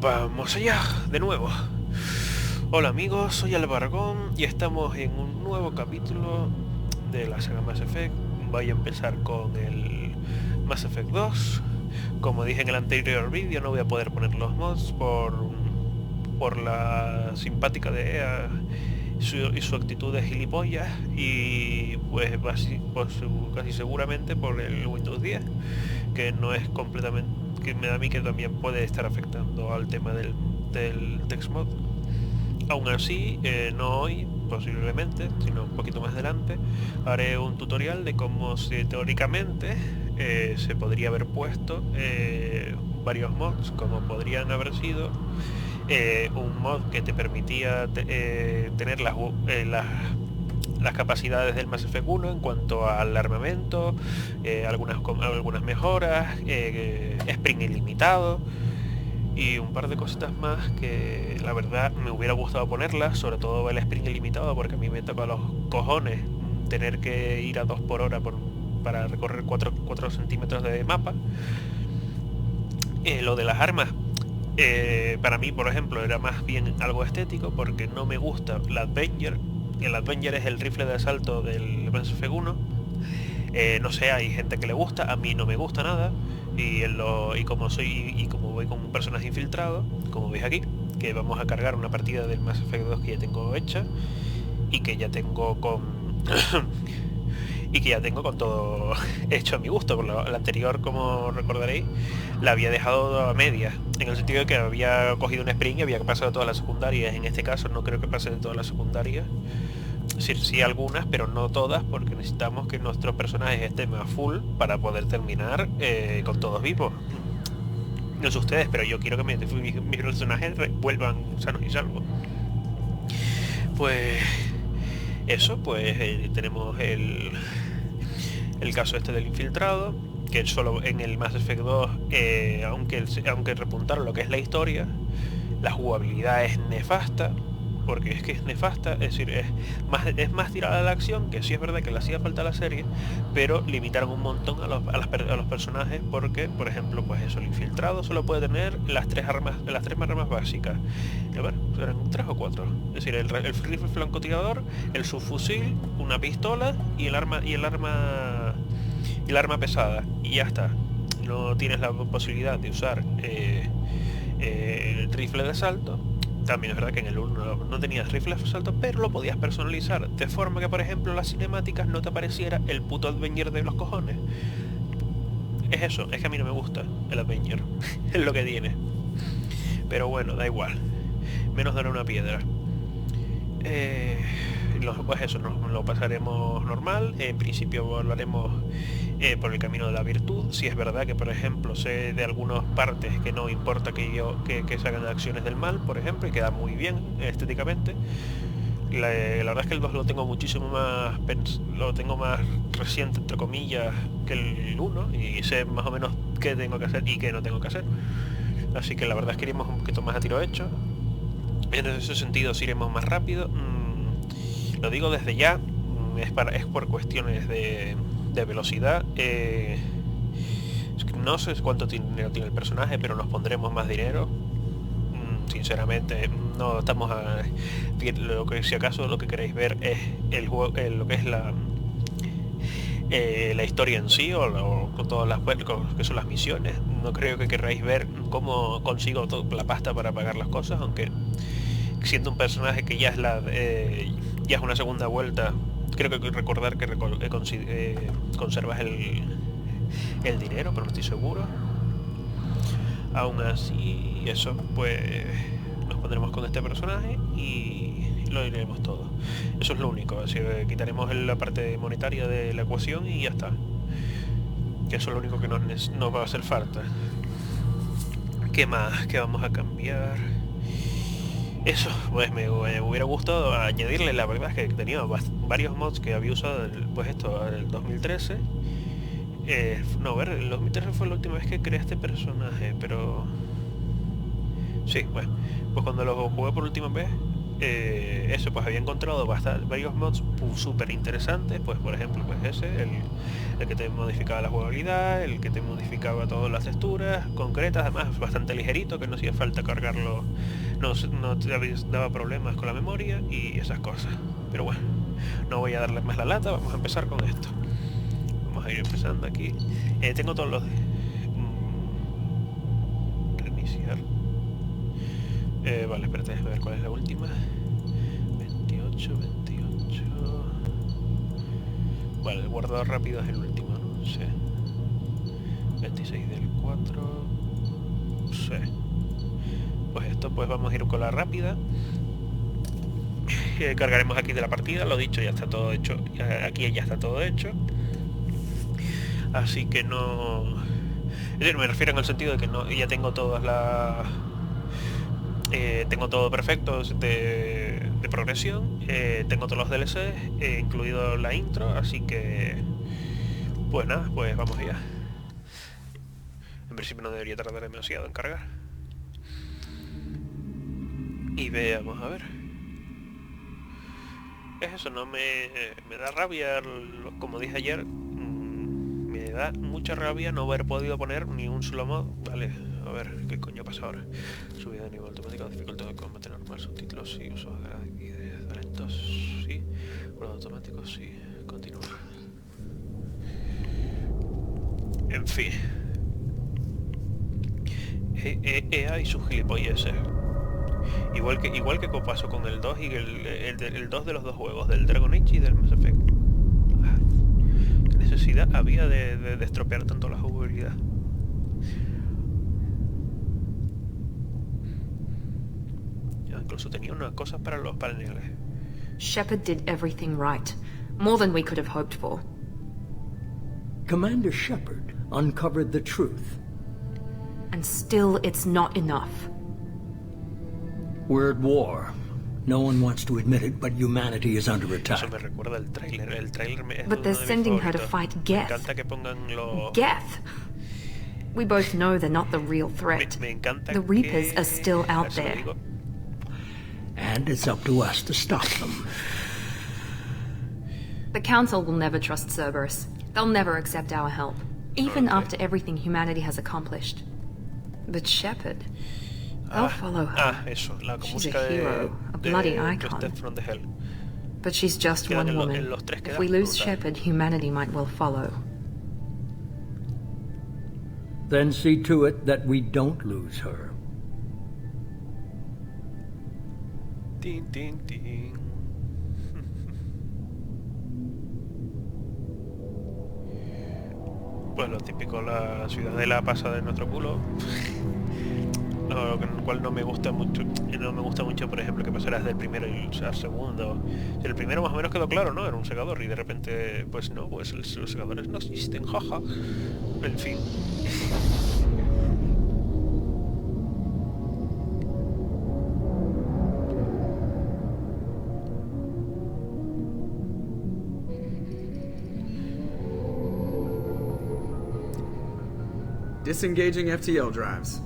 Vamos allá, de nuevo. Hola amigos, soy Albargón y estamos en un nuevo capítulo de la saga Mass Effect. Voy a empezar con el Mass Effect 2. Como dije en el anterior vídeo, no voy a poder poner los mods por la simpática de EA y su actitud de gilipollas, y pues casi seguramente por el Windows 10, que no es completamente, que me da a mí que también puede estar afectando al tema del text mod. Aún así, no hoy, posiblemente, sino un poquito más adelante, haré un tutorial de cómo teóricamente se podría haber puesto varios mods, como podrían haber sido un mod que te permitía tener las capacidades del Mass Effect 1 en cuanto al armamento, algunas mejoras, sprint ilimitado y un par de cositas más que la verdad me hubiera gustado ponerlas, sobre todo el sprint ilimitado, porque a mí me toca los cojones tener que ir a 2 por hora para recorrer 4 centímetros de mapa. Lo de las armas, para mí, por ejemplo, era más bien algo estético, porque no me gusta la Avenger. El Avenger es el rifle de asalto del Mass Effect 1. No sé, hay gente que le gusta, a mí no me gusta nada. Y como voy con un personaje infiltrado, como veis aquí, que vamos a cargar una partida del Mass Effect 2 que ya tengo hecha y que ya tengo con y que ya tengo con todo hecho a mi gusto. Por la anterior, como recordaréis, la había dejado a medias, en el sentido de que había cogido un sprint y había pasado todas las secundarias. En este caso no creo que pase de todas las secundarias, sí algunas, pero no todas, porque necesitamos que nuestros personajes estén a full para poder terminar con todos vivos. No sé ustedes, pero yo quiero que mis personajes vuelvan sanos y salvos. Pues eso, pues tenemos el caso este del infiltrado, que solo en el Mass Effect 2, aunque repuntaron lo que es la historia, la jugabilidad es nefasta, porque es que es nefasta, es decir, es más tirada a la acción, que sí es verdad que le hacía falta a la serie, pero limitaron un montón a los personajes, porque, por ejemplo, pues eso, el infiltrado solo puede tener las tres armas básicas. Bueno, eran 3 o 4, es decir, el rifle francotirador, el subfusil, una pistola y el arma pesada, y ya está. No tienes la posibilidad de usar el rifle de asalto. También es verdad que en el 1 no tenías rifles de asalto, pero lo podías personalizar de forma que, por ejemplo, en las cinemáticas no te apareciera el puto Avenger de los cojones. Es eso, es que a mí no me gusta el Avenger. Es lo que tiene. Pero bueno, da igual. Menos darle una piedra. Pues eso, nos lo pasaremos normal. En principio volveremos por el camino de la virtud. Si es verdad que, por ejemplo, sé de algunas partes que no importa que se hagan acciones del mal, por ejemplo, y queda muy bien estéticamente. La verdad es que el 2 lo tengo muchísimo más, lo tengo más reciente, entre comillas, que el 1, y sé más o menos qué tengo que hacer y qué no tengo que hacer. Así que la verdad es que iremos un poquito más a tiro hecho. En ese sentido, si iremos más rápido. Lo digo desde ya, es por cuestiones de velocidad. No sé cuánto dinero tiene el personaje, pero nos pondremos más dinero. Sinceramente, no estamos a lo que, si acaso lo que queréis ver es el juego, lo que es la historia en sí, o todas las que son las misiones. No creo que queráis ver cómo consigo la pasta para pagar las cosas, aunque siendo un personaje que ya es una segunda vuelta, creo que recordar que conservas el dinero, pero no estoy seguro. Aún así, eso, pues nos pondremos con este personaje y lo iremos todo. Eso es lo único, así que quitaremos la parte monetaria de la ecuación y ya está. Que eso es lo único que nos va a hacer falta. ¿Qué más? ¿Qué vamos a cambiar? Eso, pues me hubiera gustado añadirle. La verdad es que tenía varios mods que había usado pues esto, el 2013. No, a ver, el 2013 fue la última vez que creé este personaje, pero... Sí, bueno, pues cuando lo jugué por última vez, eso, pues había encontrado varios mods súper interesantes, pues por ejemplo, pues ese, el que te modificaba la jugabilidad, el que te modificaba todas las texturas concretas, además bastante ligerito, que no hacía falta cargarlo, no te daba problemas con la memoria y esas cosas. Pero bueno, no voy a darle más la lata, vamos a empezar con esto. Vamos a ir empezando aquí. Tengo todos los... reiniciar. Vale, espérate, déjame ver cuál es la última. 28. Vale, el guardador rápido es el último, ¿no? Sí. 26 del 4. Sí. Pues esto, pues vamos a ir con la rápida. Cargaremos aquí de la partida, lo dicho, ya está todo hecho. Aquí ya está todo hecho. Así que no... Es decir, me refiero en el sentido de que no, ya tengo todas las... tengo todo perfecto de progresión, tengo todos los DLCs, incluido la intro, así que pues nada, pues vamos allá. En principio no debería tardar demasiado en cargar. Y veamos, a ver. Es eso, no me da rabia, como dije ayer, me da mucha rabia no haber podido poner ni un solo mod, vale. A ver, ¿qué coño pasa ahora? Subida de nivel automático, dificultad de combate normal, subtítulos, sí, uso de talentos, sí, guardado automático, sí, continuar. En fin. EA y sus gilipolleces. Igual que pasó con el 2 y el 2 de los dos juegos, del Dragon Age y del Mass Effect. ¿Qué necesidad había de estropear tanto la jugabilidad? Incluso tenía unas cosas para los paneles. Shepard did everything right. More than we could have hoped for. Commander Shepard uncovered the truth. And still it's not enough. We're at war. No one wants to admit it, but humanity is under attack. Eso me recuerda el tráiler. El tráiler es But they're sending her to fight Geth. Me encanta que pongan los... Geth? We both know they're not the real threat. Me encanta the Reapers are still out there. And it's up to us to stop them. The Council will never trust Cerberus. They'll never accept our help, even after everything humanity has accomplished. But Shepard, they'll follow her. Eso, la she's a hero, a bloody icon. But she's just one woman. If we lose Shepard, humanity might well follow. Then see to it that we don't lose her. Tin, tin, tin. Pues lo típico, la ciudadela pasa de nuestro culo. Lo cual no me gusta mucho. No me gusta mucho, por ejemplo, que pasara desde el primero y el segundo. El primero más o menos quedó claro, ¿no? Era un segador y de repente, pues no, pues los segadores no existen, jaja. En fin. Disengaging FTL drives.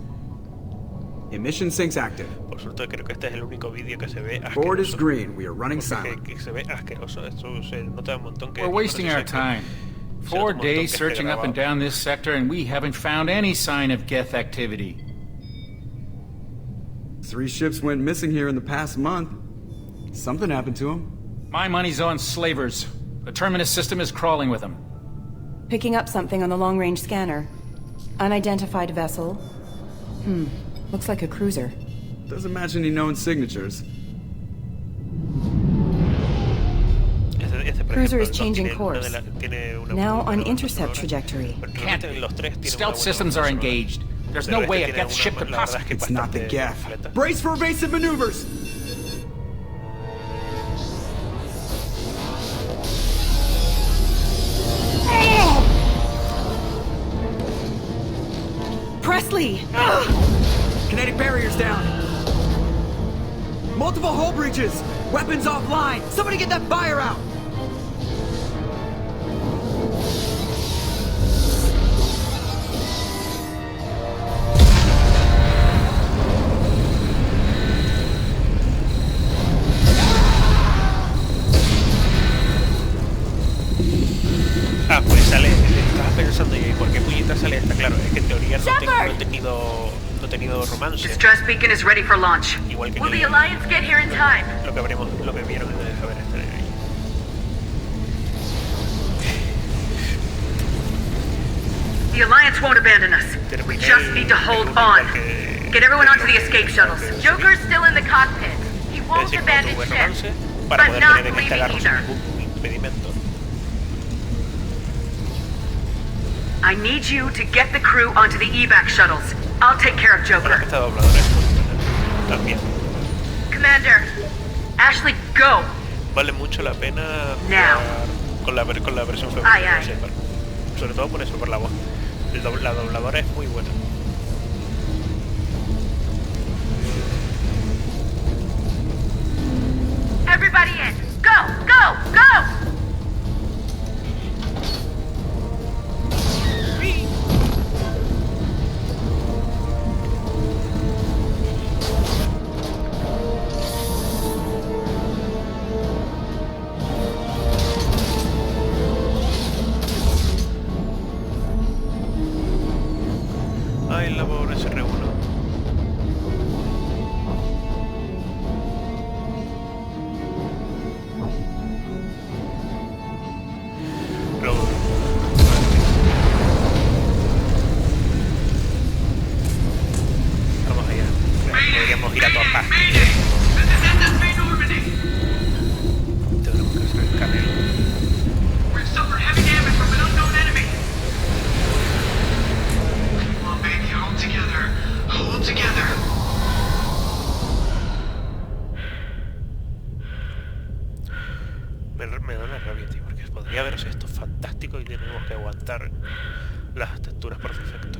Emission sinks active. Por suerte creo que este es el único vídeo que se ve asqueroso. Board is green. We are running silent. Que se ve asqueroso. Esto se nota un montón que... We're wasting our time. 4 days searching up and down this sector and we haven't found any sign of Geth activity. 3 ships went missing here in the past month. Something happened to them. My money's on slavers. The terminus system is crawling with them. Picking up something on the long-range scanner. Unidentified vessel. Looks like a cruiser. Doesn't match any known signatures. Cruiser is changing course. Now on intercept trajectory. Can't be. Stealth systems are engaged. There's no way a Geth ship could possibly... It's not the Geth. Brace for evasive maneuvers! Presley! Kinetic barriers down. Multiple hull breaches. Weapons offline. Somebody get that fire out. modo romance. Distress beacon is ready for launch. Igual que Will the Alliance get here in time? Lo que vieron en el saber estar ahí. The Alliance won't abandon us. We just need to hold on. Get everyone onto the escape shuttles. Joker's still in the cockpit. He won't abandon ship. Para But poder not tener en este leaving agarro either. sin ningún impedimento. I need you to get the crew onto the evac shuttles. I'll take care of Bueno, Joker. esta dobladora es muy buena. También. Commander, Ashley, go. Vale mucho la pena Now. jugar con la versión Aye, femenina aye. de Shepard. Sobre todo por eso, por la voz. La dobladora es muy buena. Everybody in. Go, go, go! Ay, la pobre se reúne. Luego... Vamos allá. Podríamos ir a todas partes. Tenemos que hacer el canelo. Me da una rabia, tío, porque podría verse esto fantástico y tenemos que aguantar las texturas por defecto.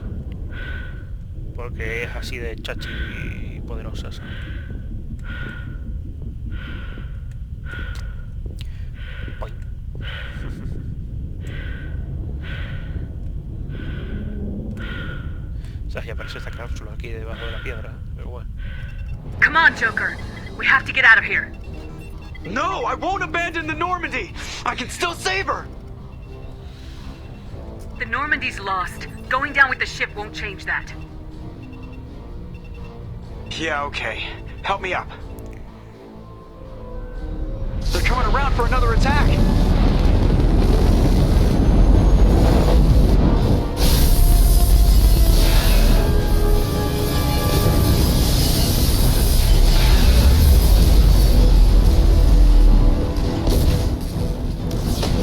Porque es así de chachi y poderosa, ¿sabes? Boing. O sea, ya aparece esta cápsula aquí debajo de la piedra, pero bueno. Come on, Joker. We have to get out of here. No, I won't abandon the Normandy! I can still save her! The Normandy's lost. Going down with the ship won't change that. Yeah, okay. Help me up. They're coming around for another attack!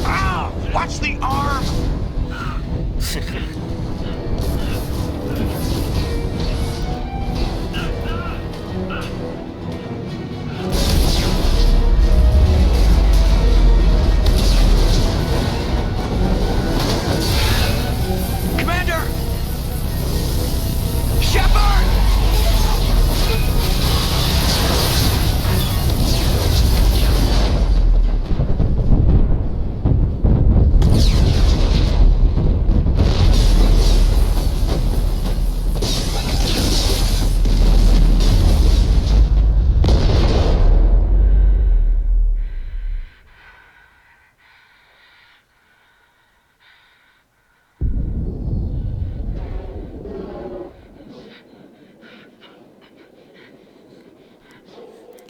Ah! Watch the arm! Commander! Shepard!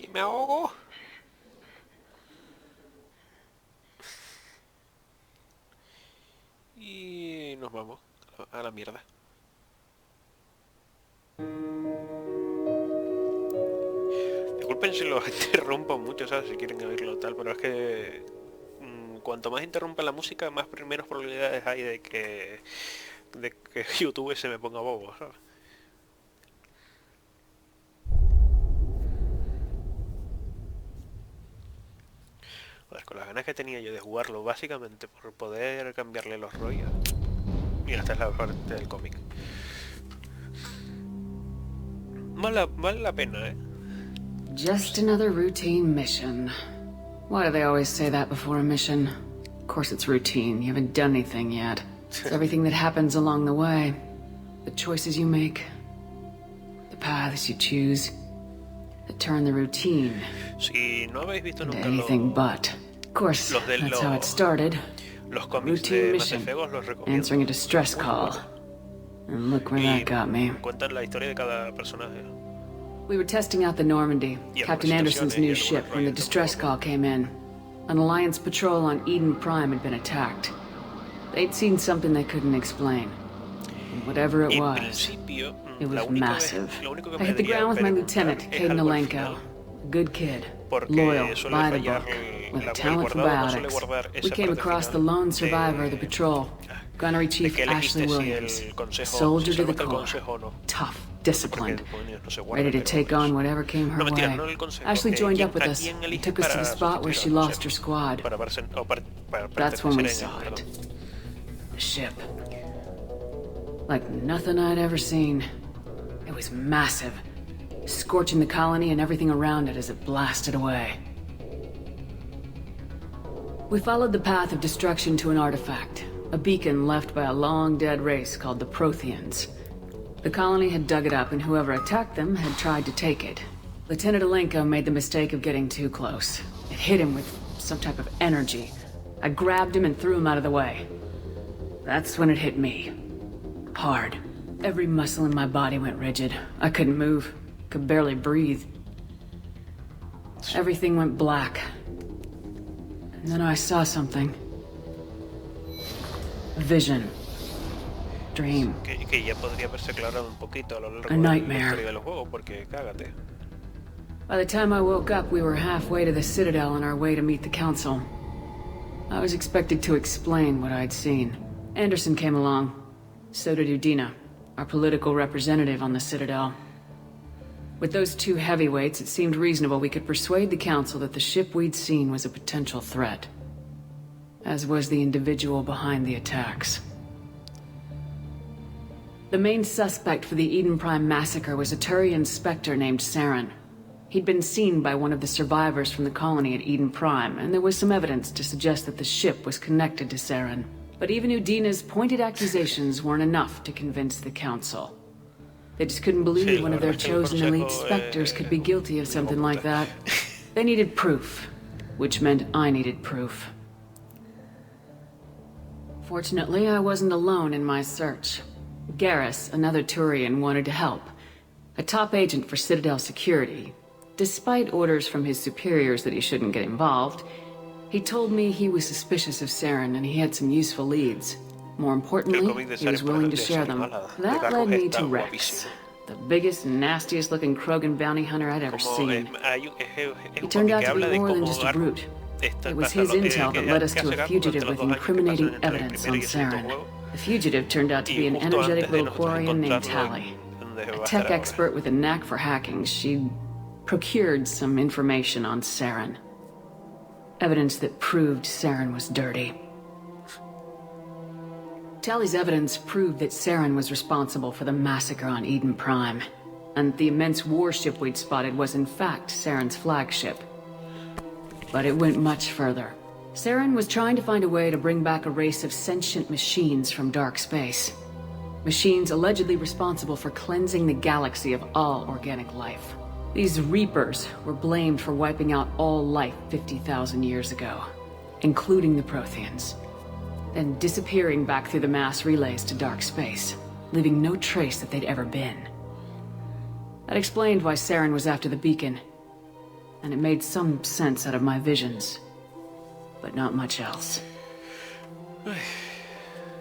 Y me ahogo. Y nos vamos a la mierda. Disculpen si los interrumpo mucho, ¿sabes? Si quieren oírlo tal, pero es que cuanto más interrumpa la música, más primeras probabilidades hay de que YouTube se me ponga bobo, ¿sabes? Joder, con las ganas que tenía yo de jugarlo, básicamente por poder cambiarle los rollos. Mira, esta es la parte del cómic. Vale la pena, ¿eh? Just another routine mission. Why do they always say that before a mission? Of course it's routine. You haven't done anything yet. It's everything that happens along the way. The choices you make. The paths you choose. That turn the routine Si no habéis visto into nunca anything but. Of course, that's how it started. los cómics Routine de Mass mission. Effect, os los recomiendo. Answering a distress call. And look where that got me. Cuentan la historia de cada personaje. We were testing out the Normandy, Captain Anderson's new ship, when the distress call came in. An Alliance patrol on Eden Prime had been attacked. They'd seen something they couldn't explain. And whatever it was massive. I hit the ground with my lieutenant, Caden Alenko. A good kid, loyal, by the book, with a talent for biotics. We came across the lone survivor of the patrol, Gunnery Chief Ashley Williams. Soldier to the core. Tough, disciplined, ready to take on whatever came her way. Ashley joined up with us and took us to the spot where she lost her squad. That's when we saw it. The ship. Like nothing I'd ever seen. It was massive, scorching the colony and everything around it as it blasted away. We followed the path of destruction to an artifact, a beacon left by a long-dead race called the Protheans. The colony had dug it up, and whoever attacked them had tried to take it. Lieutenant Alenko made the mistake of getting too close. It hit him with some type of energy. I grabbed him and threw him out of the way. That's when it hit me. Hard. Every muscle in my body went rigid. I couldn't move. Could barely breathe. Everything went black. And then I saw something. A vision. Dream. Que ya podría haberse aclarado un poquito a lo largo A nightmare. de la historia del juego, porque cágate. By the time I woke up, we were halfway to the Citadel on our way to meet the Council. I was expected to explain what I'd seen. Anderson came along. So did Udina, our political representative on the Citadel. With those two heavyweights, it seemed reasonable we could persuade the Council that the ship we'd seen was a potential threat. As was the individual behind the attacks. The main suspect for the Eden Prime massacre was a Turian Spectre named Saren. He'd been seen by one of the survivors from the colony at Eden Prime, and there was some evidence to suggest that the ship was connected to Saren. But even Udina's pointed accusations weren't enough to convince the Council. They just couldn't believe one of their chosen elite Spectres could be guilty of something like that. They needed proof, which meant I needed proof. Fortunately, I wasn't alone in my search. Garrus, another Turian, wanted to help. A top agent for Citadel security. Despite orders from his superiors that he shouldn't get involved, he told me he was suspicious of Saren and he had some useful leads. More importantly, he was willing to share them. That led me to Rex, the biggest, nastiest looking Krogan bounty hunter I'd ever seen. He turned out to be more than just a brute. It was his intel that led us to a fugitive with incriminating evidence on Saren. The fugitive turned out to be an energetic little Quarian named Tally. A tech expert with a knack for hacking, she procured some information on Saren. Evidence that proved Saren was dirty. Tally's evidence proved that Saren was responsible for the massacre on Eden Prime, and the immense warship we'd spotted was in fact Saren's flagship. But it went much further. Saren was trying to find a way to bring back a race of sentient machines from dark space. Machines allegedly responsible for cleansing the galaxy of all organic life. These Reapers were blamed for wiping out all life 50,000 years ago, including the Protheans, then disappearing back through the mass relays to dark space, leaving no trace that they'd ever been. That explained why Saren was after the beacon, and it made some sense out of my visions, but not much else.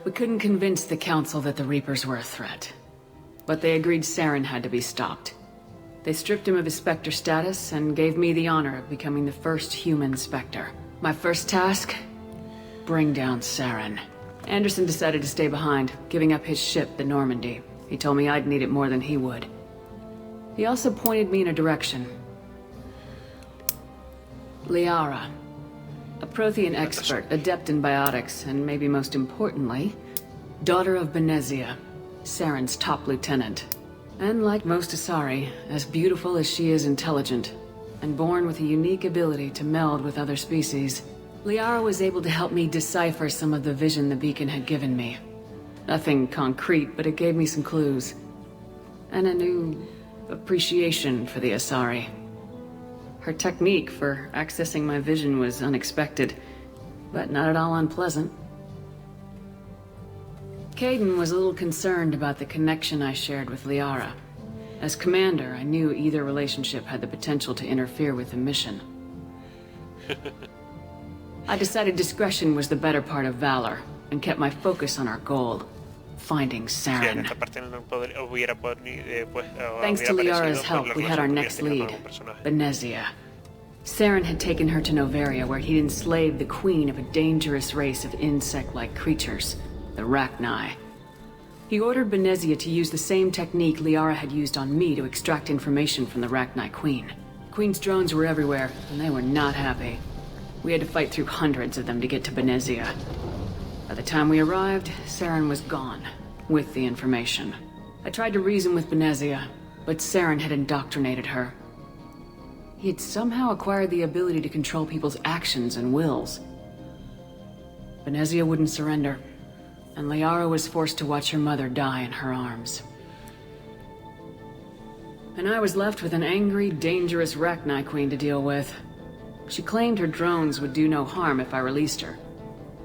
We couldn't convince the Council that the Reapers were a threat, but they agreed Saren had to be stopped. They stripped him of his Spectre status and gave me the honor of becoming the first human Spectre. My first task? Bring down Saren. Anderson decided to stay behind, giving up his ship, the Normandy. He told me I'd need it more than he would. He also pointed me in a direction. Liara. A Prothean expert, adept in biotics, and maybe most importantly, daughter of Benezia, Saren's top lieutenant. And like most Asari, as beautiful as she is intelligent, and born with a unique ability to meld with other species, Liara was able to help me decipher some of the vision the beacon had given me. Nothing concrete, but it gave me some clues. And a new appreciation for the Asari. Her technique for accessing my vision was unexpected, but not at all unpleasant. Caden was a little concerned about the connection I shared with Liara. As commander, I knew either relationship had the potential to interfere with the mission. I decided discretion was the better part of valor, and kept my focus on our goal, finding Saren. Thanks to Liara's help, we had our next lead, Benezia. Saren had taken her to Noveria, where he'd enslaved the queen of a dangerous race of insect-like creatures, the Rachni. He ordered Benezia to use the same technique Liara had used on me to extract information from the Rachni queen. The queen's drones were everywhere, and they were not happy. We had to fight through hundreds of them to get to Benezia. By the time we arrived, Saren was gone, with the information. I tried to reason with Benezia, but Saren had indoctrinated her. He had somehow acquired the ability to control people's actions and wills. Benezia wouldn't surrender, and Liara was forced to watch her mother die in her arms. And I was left with an angry, dangerous Rachni queen to deal with. She claimed her drones would do no harm if I released her.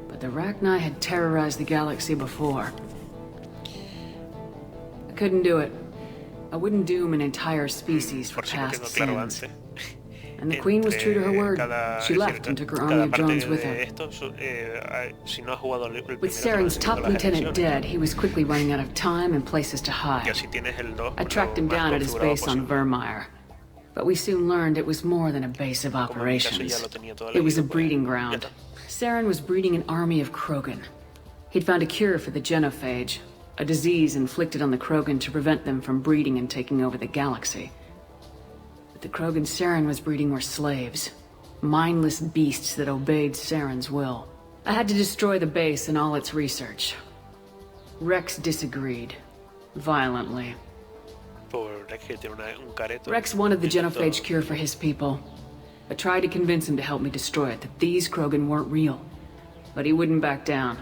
But the Rachni had terrorized the galaxy before. I couldn't do it. I wouldn't doom an entire species for past sins. And the queen was true to her word. She left and took her army of drones with her. With Saren's top lieutenant dead, he was quickly running out of time and places to hide. I tracked him down at his base on Vermeer. But we soon learned it was more than a base of operations. It was a breeding ground. Saren was breeding an army of Krogan. He'd found a cure for the genophage, a disease inflicted on the Krogan to prevent them from breeding and taking over the galaxy. But the Krogan Saren was breeding were slaves, mindless beasts that obeyed Saren's will. I had to destroy the base and all its research. Rex disagreed, violently. Rex wanted the genophage cure for his people. I tried to convince him to help me destroy it, that these Krogan weren't real. But he wouldn't back down.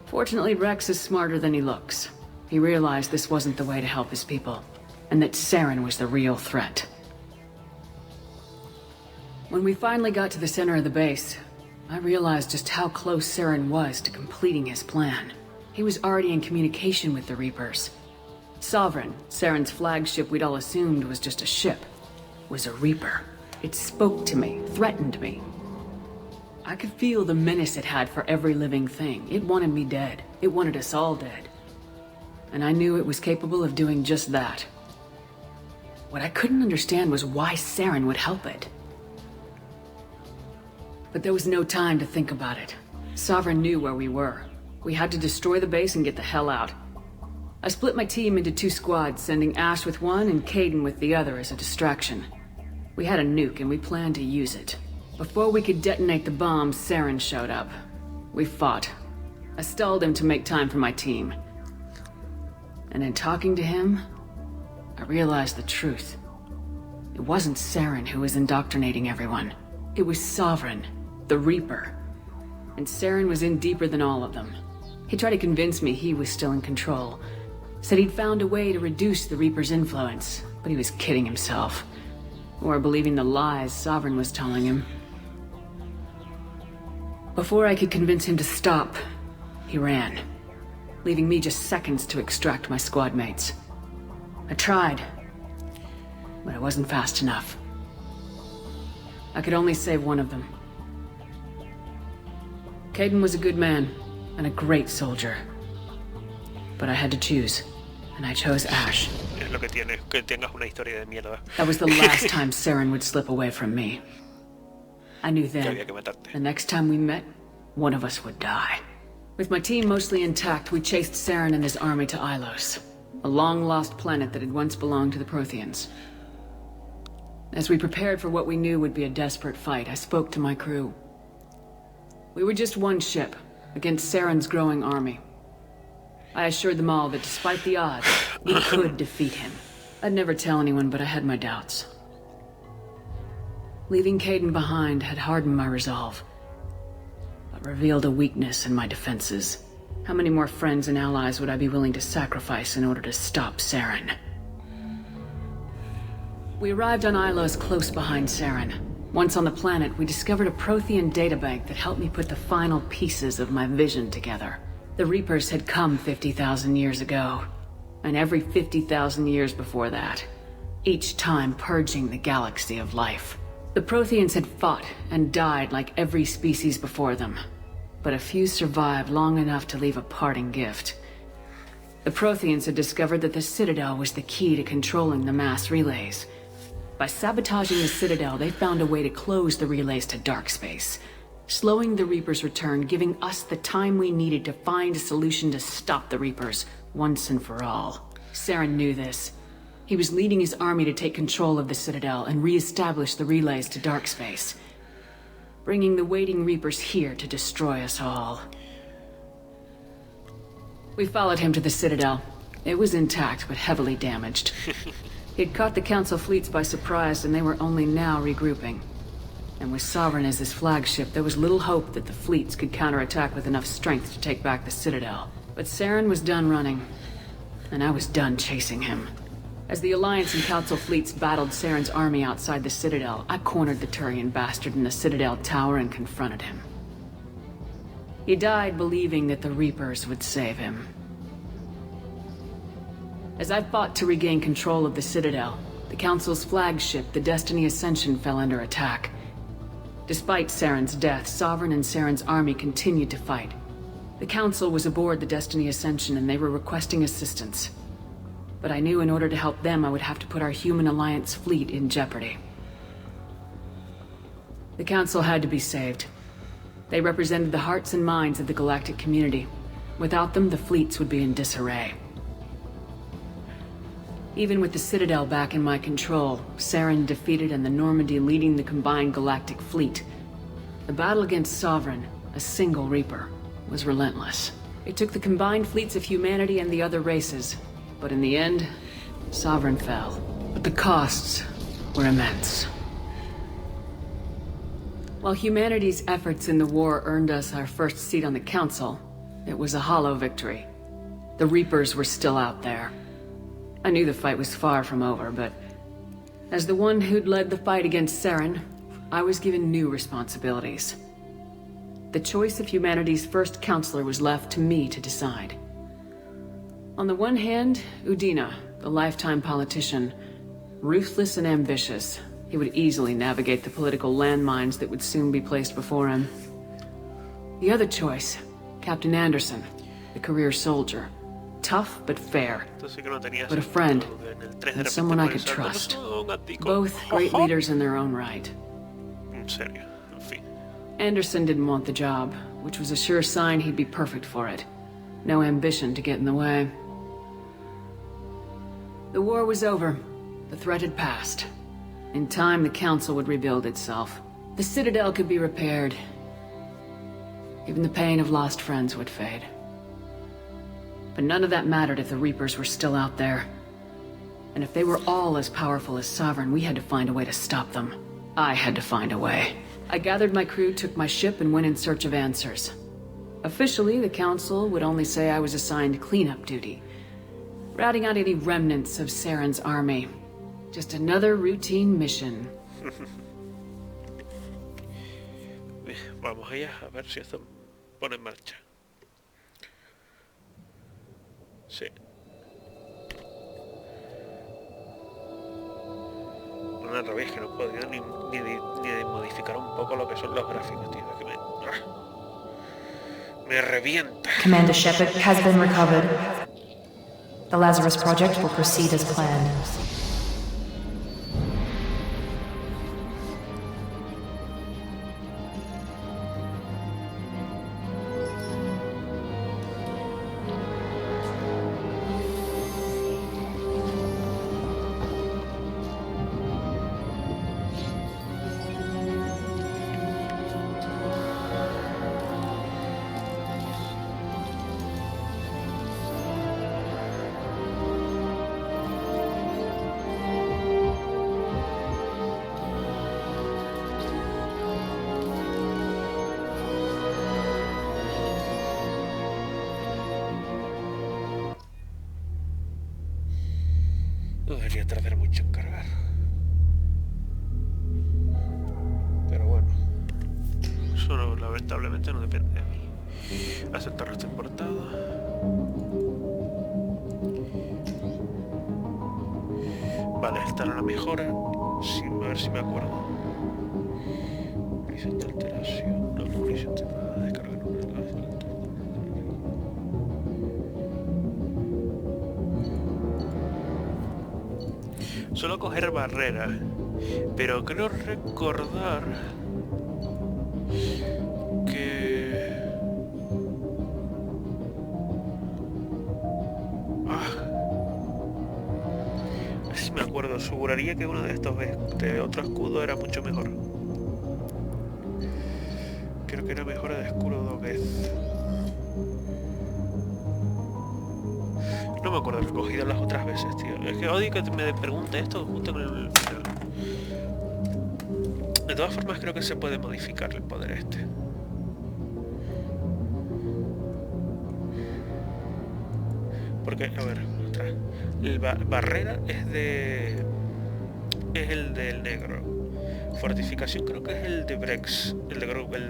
Fortunately, Rex is smarter than he looks. He realized this wasn't the way to help his people, and that Saren was the real threat. When we finally got to the center of the base, I realized just how close Saren was to completing his plan. He was already in communication with the Reapers. Sovereign, Saren's flagship we'd all assumed was just a ship, was a Reaper. It spoke to me, threatened me. I could feel the menace it had for every living thing. It wanted me dead. It wanted us all dead. And I knew it was capable of doing just that. What I couldn't understand was why Saren would help it. But there was no time to think about it. Sovereign knew where we were. We had to destroy the base and get the hell out. I split my team into 2 squads, sending Ash with one and Caden with the other as a distraction. We had a nuke and we planned to use it. Before we could detonate the bomb, Saren showed up. We fought. I stalled him to make time for my team. And in talking to him, I realized the truth. It wasn't Saren who was indoctrinating everyone. It was Sovereign, the Reaper. And Saren was in deeper than all of them. He tried to convince me he was still in control. Said he'd found a way to reduce the Reaper's influence, but he was kidding himself. Or believing the lies Sovereign was telling him. Before I could convince him to stop, he ran, leaving me just seconds to extract my squad mates. I tried, but I wasn't fast enough. I could only save one of them. Caden was a good man, and a great soldier. But I had to choose, and I chose Ash. That was the last time Saren would slip away from me. I knew then, the next time we met, one of us would die. With my team mostly intact, we chased Saren and his army to Ilos, a long-lost planet that had once belonged to the Protheans. As we prepared for what we knew would be a desperate fight, I spoke to my crew. We were just one ship, against Saren's growing army. I assured them all that despite the odds, we could defeat him. I'd never tell anyone, but I had my doubts. Leaving Caden behind had hardened my resolve, but revealed a weakness in my defenses. How many more friends and allies would I be willing to sacrifice in order to stop Saren? We arrived on Ilos close behind Saren. Once on the planet, we discovered a Prothean databank that helped me put the final pieces of my vision together. The Reapers had come 50,000 years ago, and every 50,000 years before that, each time purging the galaxy of life. The Protheans had fought and died like every species before them, but a few survived long enough to leave a parting gift. The Protheans had discovered that the Citadel was the key to controlling the mass relays. By sabotaging the Citadel, they found a way to close the relays to dark space, slowing the Reapers' return, giving us the time we needed to find a solution to stop the Reapers once and for all. Saren knew this. He was leading his army to take control of the Citadel and re-establish the relays to dark space, bringing the waiting Reapers here to destroy us all. We followed him to the Citadel. It was intact, but heavily damaged. He'd caught the Council fleets by surprise, and they were only now regrouping. And with Sovereign as his flagship, there was little hope that the fleets could counterattack with enough strength to take back the Citadel. But Saren was done running, and I was done chasing him. As the Alliance and Council fleets battled Saren's army outside the Citadel, I cornered the Turian bastard in the Citadel tower and confronted him. He died believing that the Reapers would save him. As I fought to regain control of the Citadel, the Council's flagship, the Destiny Ascension, fell under attack. Despite Saren's death, Sovereign and Saren's army continued to fight. The Council was aboard the Destiny Ascension and they were requesting assistance. But I knew in order to help them, I would have to put our Human Alliance fleet in jeopardy. The Council had to be saved. They represented the hearts and minds of the galactic community. Without them, the fleets would be in disarray. Even with the Citadel back in my control, Saren defeated and the Normandy leading the combined galactic fleet, the battle against Sovereign, a single Reaper, was relentless. It took the combined fleets of humanity and the other races, but in the end, Sovereign fell. But the costs were immense. While humanity's efforts in the war earned us our first seat on the Council, it was a hollow victory. The Reapers were still out there. I knew the fight was far from over, but as the one who'd led the fight against Saren, I was given new responsibilities. The choice of humanity's first counselor was left to me to decide. On the one hand, Udina, the lifetime politician, ruthless and ambitious. He would easily navigate the political landmines that would soon be placed before him. The other choice, Captain Anderson, the career soldier. Tough but fair, but a friend, and someone I could trust. Both great leaders in their own right. Anderson didn't want the job, which was a sure sign he'd be perfect for it. No ambition to get in the way. The war was over. The threat had passed. In time, the Council would rebuild itself. The Citadel could be repaired. Even the pain of lost friends would fade. But none of that mattered if the Reapers were still out there. And if they were all as powerful as Sovereign, we had to find a way to stop them. I had to find a way. I gathered my crew, took my ship, and went in search of answers. Officially, the Council would only say I was assigned cleanup duty, routing out any remnants of Saren's army. Just another routine mission. Vamos allá, a ver si esto pone en marcha. Sí. Una rabia es que no podía ni modificar un poco lo que son los gráficos, tío. Que me revienta. Commander Shepard has been recovered. The Lazarus Project will proceed as planned. No debería tardar mucho en cargar. Eso no, lamentablemente no depende de mí. Aceptar resto importado. Vale, esta era la mejora. Sí, a ver si me acuerdo. Colisión de alteración. No, colisión de descarga. Solo coger barrera. Pero creo recordar que... A ver si me acuerdo. Aseguraría que uno de estos de otro escudo era mucho mejor. Creo que era mejor de escudo 2 veces. No me acuerdo de recogido las otras veces, tío. Es que odio que me pregunte esto justo con el... De todas formas creo que se puede modificar el poder este. Porque, a ver, otra. El barrera es de... Es el del negro. Fortificación creo que es el de Brex. El de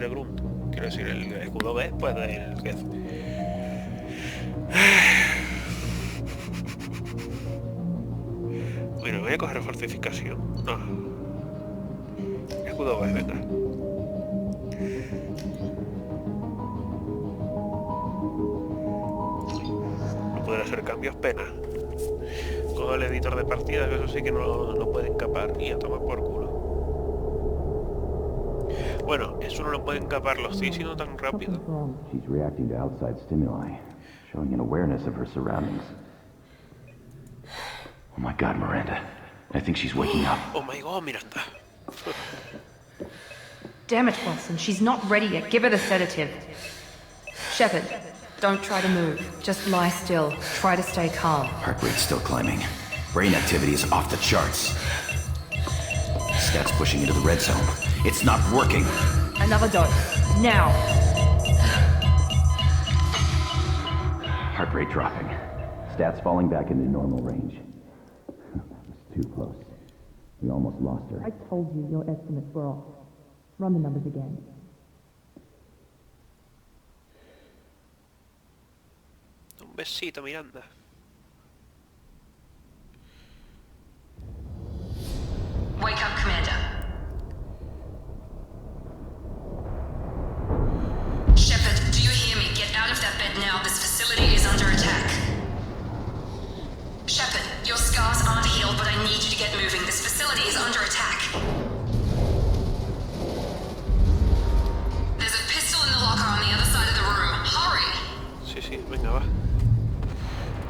Grunt. Quiero decir, el escudo B, pues del Geth. Bueno, voy a coger fortificación. No. Escudo B, venga. No poder hacer cambios, pena. Cojo el editor de partidas, eso sí que no pueden capar y a tomar por culo. Bueno, eso no lo pueden capar, lo estoy diciendo tan rápido. She's reacting to outside stimuli, showing an awareness of her surroundings. Oh my God, Miranda. I think she's waking up. Oh my God, Miranda. Damn it, Watson. She's not ready yet. Give her the sedative. Shepard, don't try to move. Just lie still. Try to stay calm. Heart rate's still climbing. Brain activity is off the charts. Stats pushing into the red zone. It's not working. Another dose. Now. Heart rate dropping. Stats falling back into normal range. That was too close. We almost lost her. I told you your estimates were off. Run the numbers again. Un besito, Miranda. Wake up, Commander. Shepard, do you hear me? Get out of that bed now. This facility is under attack. Shepard, your scars aren't healed, but I need you to get moving. This facility is under attack. There's a pistol in the locker on the other side of the room. Hurry! Sí, venga, va.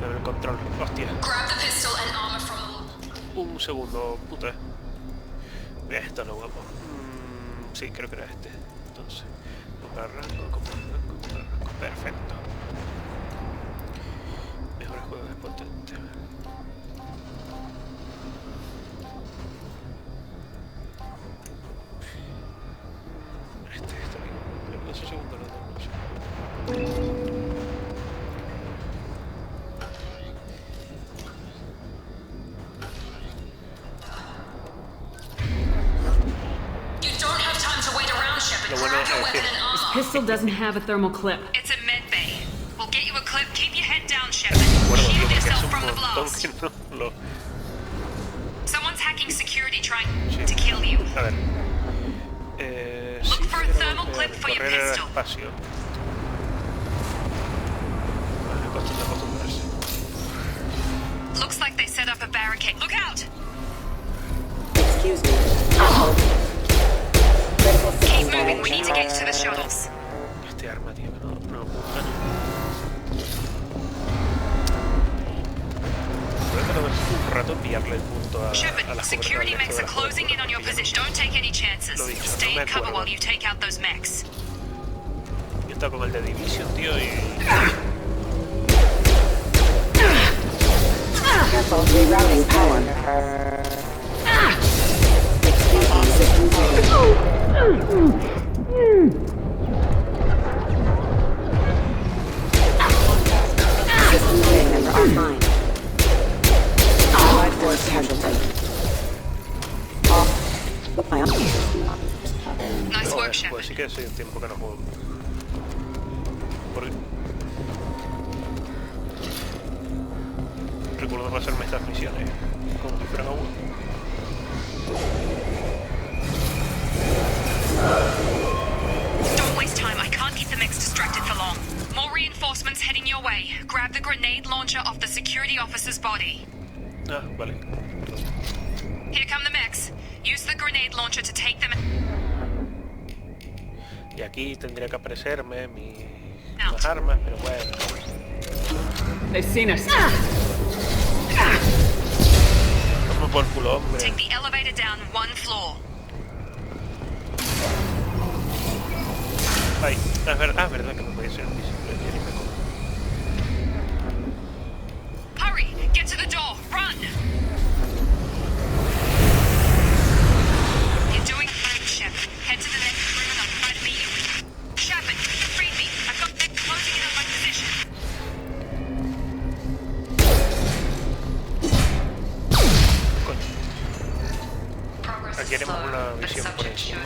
Dame el control, hostia. Grab the pistol and armor from the locker. Un segundo, puta. Esto es lo guapo. Sí, creo que era este. Entonces, comprar rango. Perfecto. Mejores juegos de potente. Este está bien. Pero ese segundo no tengo. This pistol doesn't have a thermal clip. It's a med bay. We'll get you a clip. Keep your head down, Shepard. Shield yourself from the blast. Someone's hacking security trying to kill you. A ver. Look for a thermal clip for your pistol. Looks like they set up a barricade. Look out! Excuse me. Keep moving. We need to get to the shuttles. Este arma, tío, no. Voy a tardar un rato en pillarle el punto a Shepard, las security mechs are closing in on your position. Don't take any chances. Stay in cover while you take out those mechs. Yo estaba con el de Division, tío, y... Careful, rerouting power. System data member offline. Allied force casualty. Nice work. work, Shepard. Pues sí que hace un tiempo que no juego. Porque recuerdo pasarme estas misiones como si fueran a uno. Don't waste time. I can't keep the mechs distracted for long. More reinforcements heading your way. Grab the grenade launcher off the security officer's body. Ah, vale. Here come the mechs. Use the grenade launcher to take them. Y aquí tendría que aparecerme mis armas, pero bueno. They've seen us. Vamos por culo, hombre. Take the elevator down 1 floor. Ay, verdad que no podía ser invisible. Hurry! Get to the door! Run! You're doing great, Shepard. Head to the next room and I'll try to meet you. Shepard, read me. I've got them closing in on my position. Aquí haremos una misión por encima.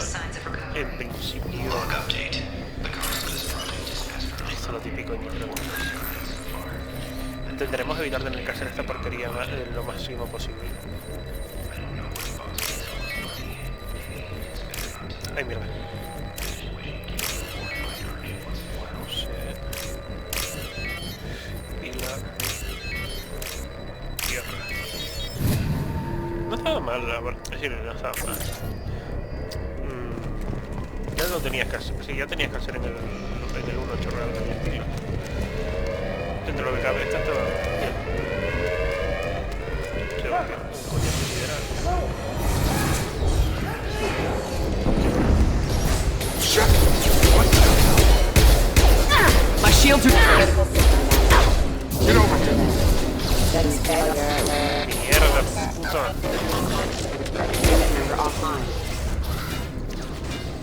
En principio, esto es lo típico en mis preguntas. Intentaremos evitar tener que hacer esta porquería lo máximo posible. Ay, mierda. No sé. Pila. Tierra. No estaba mal, es decir, no estaba mal. Ya lo tenías que hacer, sí, ya tenías que hacer en el 1.8 realmente. Dentro de lo que cabe, esta estaba bien. Se va bien, un coñazo sideral. My shields are... Get over here. Mierda, puta.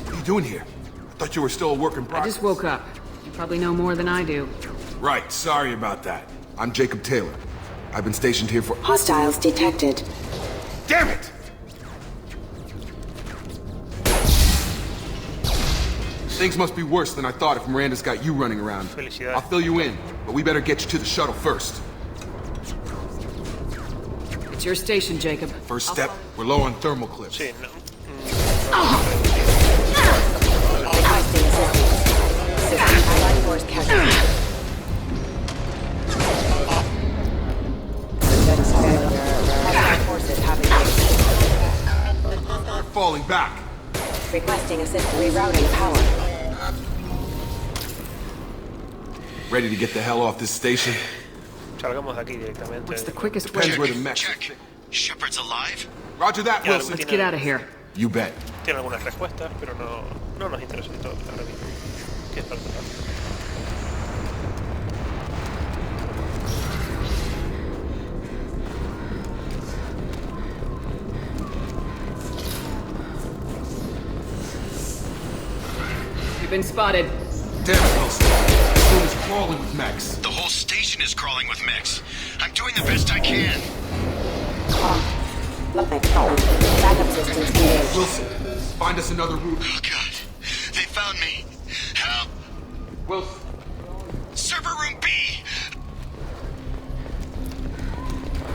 What are you doing here? I thought you were still a work in progress. I just woke up. You probably know more than I do. Right, sorry about that. I'm Jacob Taylor. I've been stationed here for... Hostiles detected. Damn it! Things must be worse than I thought if Miranda's got you running around. I'll fill you in, but we better get you to the shuttle first. It's your station, Jacob. First step, we're low on thermal clips. Sí, no. Falling back. Requesting assist rerouting power. Ready to get the hell off this station? Salgamos de aquí directamente. What's the quickest way? Depends where the mechs. Check. Shepard's alive? Roger that, Wilson. Let's get out of here. You bet. Tiene algunas respuestas, pero no nos interesa todo ahora mismo. ¿Qué es para tocar? We've been spotted. Damn it, Wilson. The room is crawling with mechs. The whole station is crawling with mechs. I'm doing the best I can. Backup systems engaged. Wilson, find us another route. Oh, God. They found me. Help! Wilson. Server room B!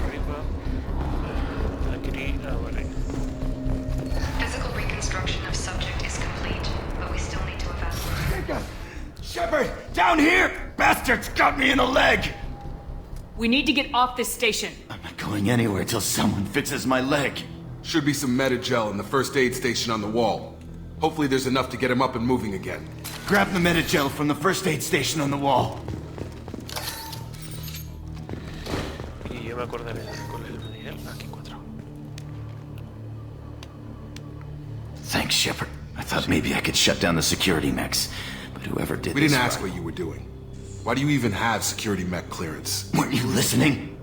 Arriba. Aquí. Ah, vale. Physical reconstruction of subject is complete, but we still need to evaluate. Jacob! Shepard! Down here! Bastards got me in the leg! We need to get off this station. I'm not going anywhere till someone fixes my leg. Should be some metagel in the first aid station on the wall. Hopefully there's enough to get him up and moving again. Grab the metagel from the first aid station on the wall. Y yo me acordaré de cuál es el material. Aquí 4. Thanks, Shepard. I thought maybe I could shut down the security mechs, but whoever did We this... didn't ask what you were doing. Why do you even have security mech clearance? Weren't you listening?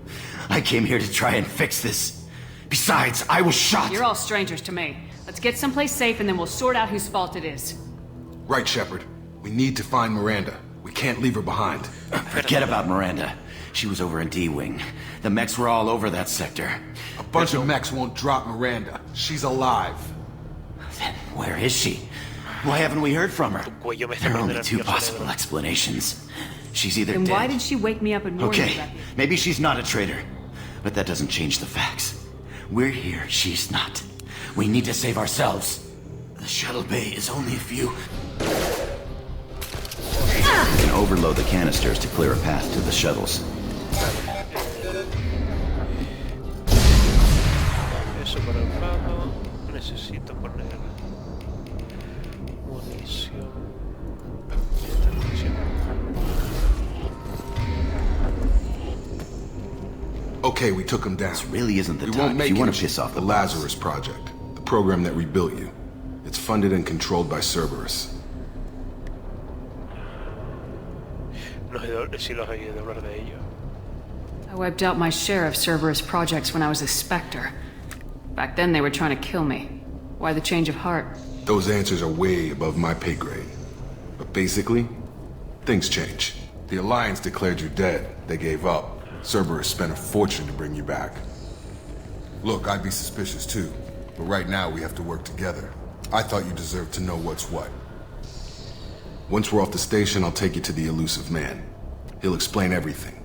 I came here to try and fix this. Besides, I was shot. You're all strangers to me. Let's get someplace safe and then we'll sort out whose fault it is. Right, Shepard. We need to find Miranda. We can't leave her behind. Forget about Miranda. She was over in D-Wing. The mechs were all over that sector. A bunch of mechs won't drop Miranda. She's alive. Then where is she? Why haven't we heard from her? Tu cuello me está There are only poniendo two nervioso, possible negro. explanations. She's either Then dead. why did she wake me up and warn me Okay, about this? maybe she's not a traitor, but that doesn't change the facts. We're here, she's not. We need to save ourselves. The shuttle bay is only a few. You can overload the canisters to clear a path to the shuttles. Eso por el lado. Necesito poner munición. Esta munición. Okay, we took him down. This really isn't the We time won't if make you want it. to piss off The the boss. Lazarus Project, the program that rebuilt you. It's funded and controlled by Cerberus. No sé si los he oído hablar de ello. I wiped out my share of Cerberus projects when I was a Spectre. Back then they were trying to kill me. Why the change of heart? Those answers are way above my pay grade. But basically, things change. The Alliance declared you dead. They gave up. Cerberus spent a fortune to bring you back. Look, I'd be suspicious too. But right now we have to work together. I thought you deserved to know what's what. Once we're off the station, I'll take you to the elusive man. He'll explain everything.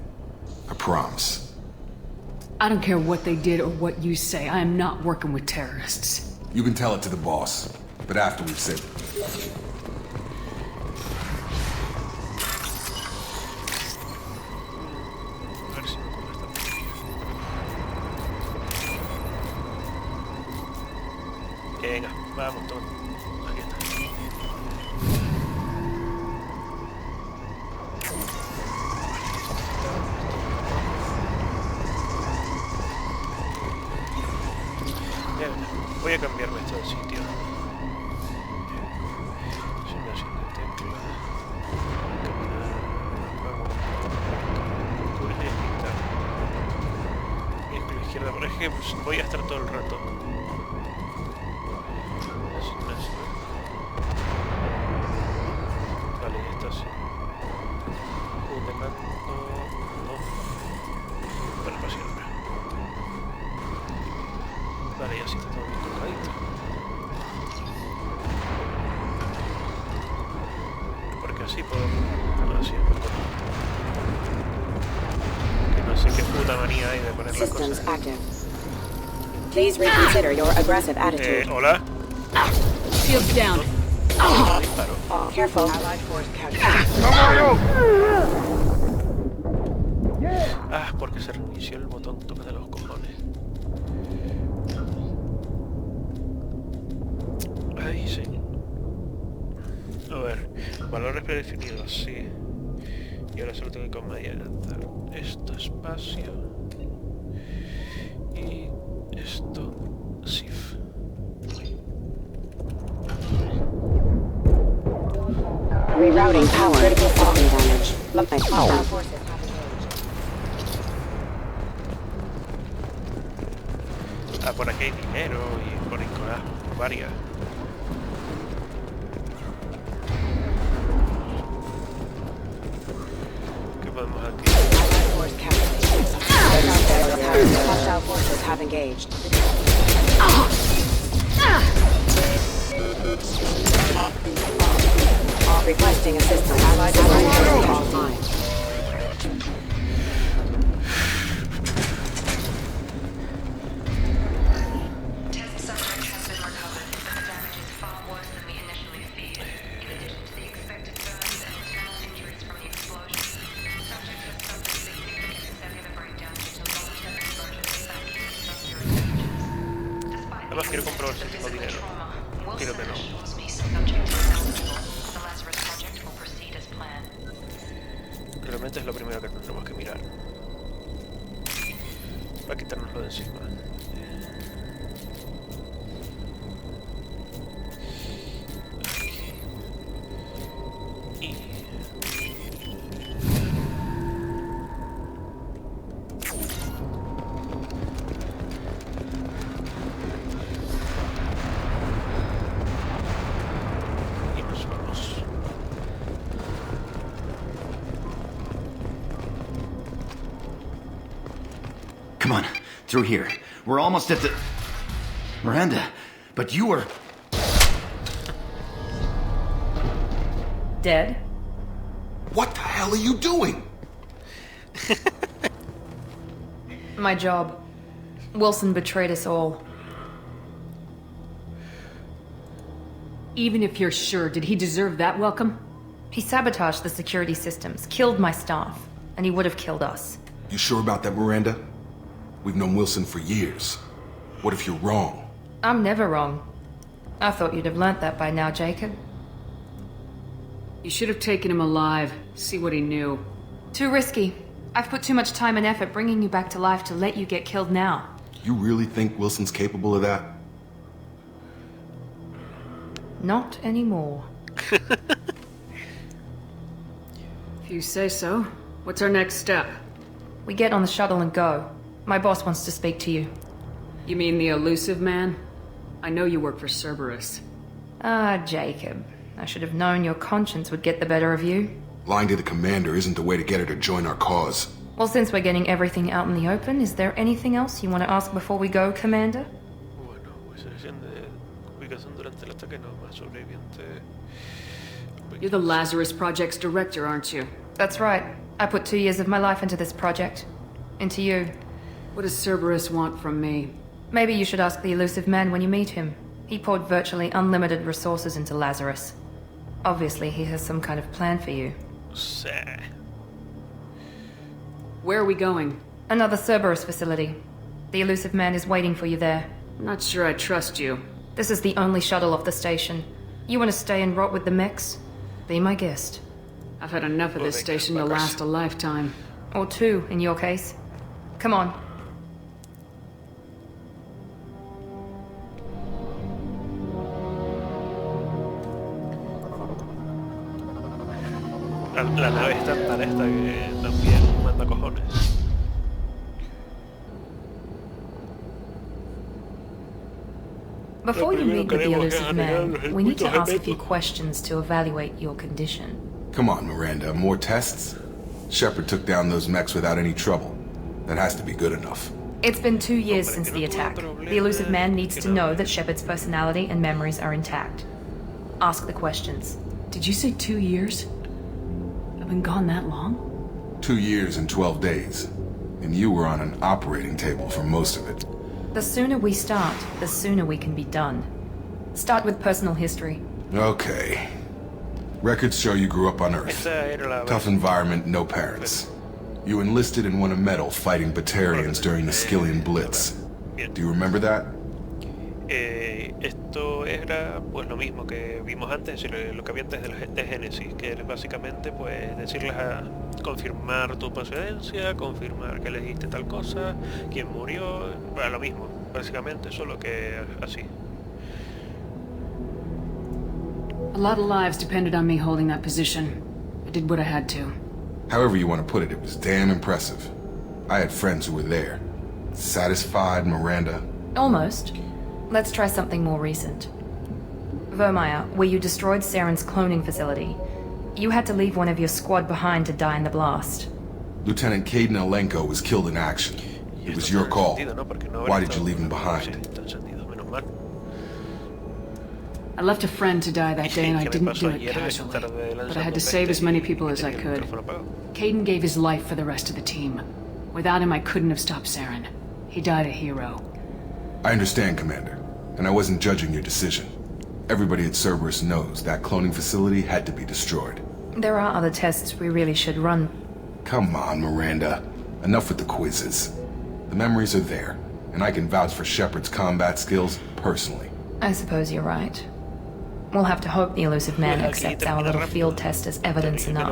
I promise. I don't care what they did or what you say. I am not working with terrorists. You can tell it to the boss, but after we've said Venga, vamos, toma. Aquí está. Bien, voy a cambiarme esto de sitio. Asignación de tecla. Caminar. Vamos. Cubrir y quitar. Y con la izquierda, por ejemplo, voy a estar todo el rato. Vale, esto sí. De mando. No. Vale, para siempre. Vale, ya sí está todo bien colocadito. Porque así puedo. Así es mejor. Que no sé qué puta manía hay de poner las Systems cosas. active. Please reconsider your aggressive attitude. Hola. Shields down. Disparo. Careful. Ah, porque se reinició el botón, toca de los cojones. Ay, sí. A ver, valores predefinidos, sí. Y ahora solo tengo que dar esto espacio. Y esto, SIF. Rerouting power. Critical system damage. Lumping. Hostile forces have engaged. Ah, por aquí hay dinero y por ahí varias. ¿Qué podemos aquí? Allied force captured. Hostile forces have engaged. Requesting assistance. Allied forces offline. Test subject has been recovered, but the damage is far worse than we initially feared. In addition to the expected burns and internal injuries from the explosion, subject has suffered significant cellular breakdown due to long-term exposure to vacuum industrial reactions. Despite Además quiero comprobar si tengo dinero. Quiero que no. Realmente es lo primero que tendremos que mirar. Para quitárnoslo de encima. Y nos vamos. Come on, through here. We're almost at the... Miranda, but you were... dead. What the hell are you doing? My job. Wilson betrayed us all. Even if you're sure, did he deserve that welcome? He sabotaged the security systems, killed my staff, and he would have killed us. You sure about that, Miranda? We've known Wilson for years. What if you're wrong? I'm never wrong. I thought you'd have learnt that by now, Jacob. You should have taken him alive, see what he knew. Too risky. I've put too much time and effort bringing you back to life to let you get killed now. You really think Wilson's capable of that? Not anymore. If you say so. What's our next step? We get on the shuttle and go. My boss wants to speak to you. You mean the elusive man? I know you work for Cerberus. Ah, Jacob. I should have known your conscience would get the better of you. Lying to the commander isn't the way to get her to join our cause. Well, since we're getting everything out in the open, is there anything else you want to ask before we go, Commander? You're the Lazarus Project's director, aren't you? That's right. I put 2 years of my life into this project. Into you. What does Cerberus want from me? Maybe you should ask the elusive man when you meet him. He poured virtually unlimited resources into Lazarus. Obviously, he has some kind of plan for you. Where are we going? Another Cerberus facility. The elusive man is waiting for you there. I'm not sure I trust you. This is the only shuttle off the station. You want to stay and rot with the mechs? Be my guest. I've had enough of this station to last a lifetime. Or 2, in your case. Come on. La nave estándar esta que también manda cojones. Before you meet with the elusive man, we need to ask a few questions to evaluate your condition. Come on, Miranda, more tests? Shepard took down those mechs without any trouble. That has to be good enough. It's been 2 years since the attack. The elusive man needs to know that Shepard's personality and memories are intact. Ask the questions. Did you say 2 years? I've been gone that long? 2 years and 12 days. And you were on an operating table for most of it. The sooner we start, the sooner we can be done. Start with personal history. Okay. Records show you grew up on Earth. Tough environment, no parents. You enlisted and won a medal fighting Batarians during the Skillian Blitz. Do you remember that? Esto era pues lo mismo que vimos antes, lo que había antes de Génesis, que es básicamente pues decirles a confirmar tu procedencia, confirmar que elegiste tal cosa, quién murió, bueno, lo mismo, básicamente, solo que así. A lot of lives depended on me holding that position. I did what I had to. However you want to put it, it was damn impressive. I had friends who were there. Satisfied, Miranda? Almost. Let's try something more recent. Vermeer, where you destroyed Saren's cloning facility. You had to leave one of your squad behind to die in the blast. Lieutenant Caden Alenko was killed in action. It was your call. Why did you leave him behind? I left a friend to die that day and I didn't do it casually. But I had to save as many people as I could. Caden gave his life for the rest of the team. Without him, I couldn't have stopped Saren. He died a hero. I understand, Commander. And I wasn't judging your decision. Everybody at Cerberus knows that cloning facility had to be destroyed. There are other tests we really should run. Come on, Miranda. Enough with the quizzes. The memories are there, and I can vouch for Shepard's combat skills personally. I suppose you're right. We'll have to hope the elusive man accepts our little field test as evidence enough.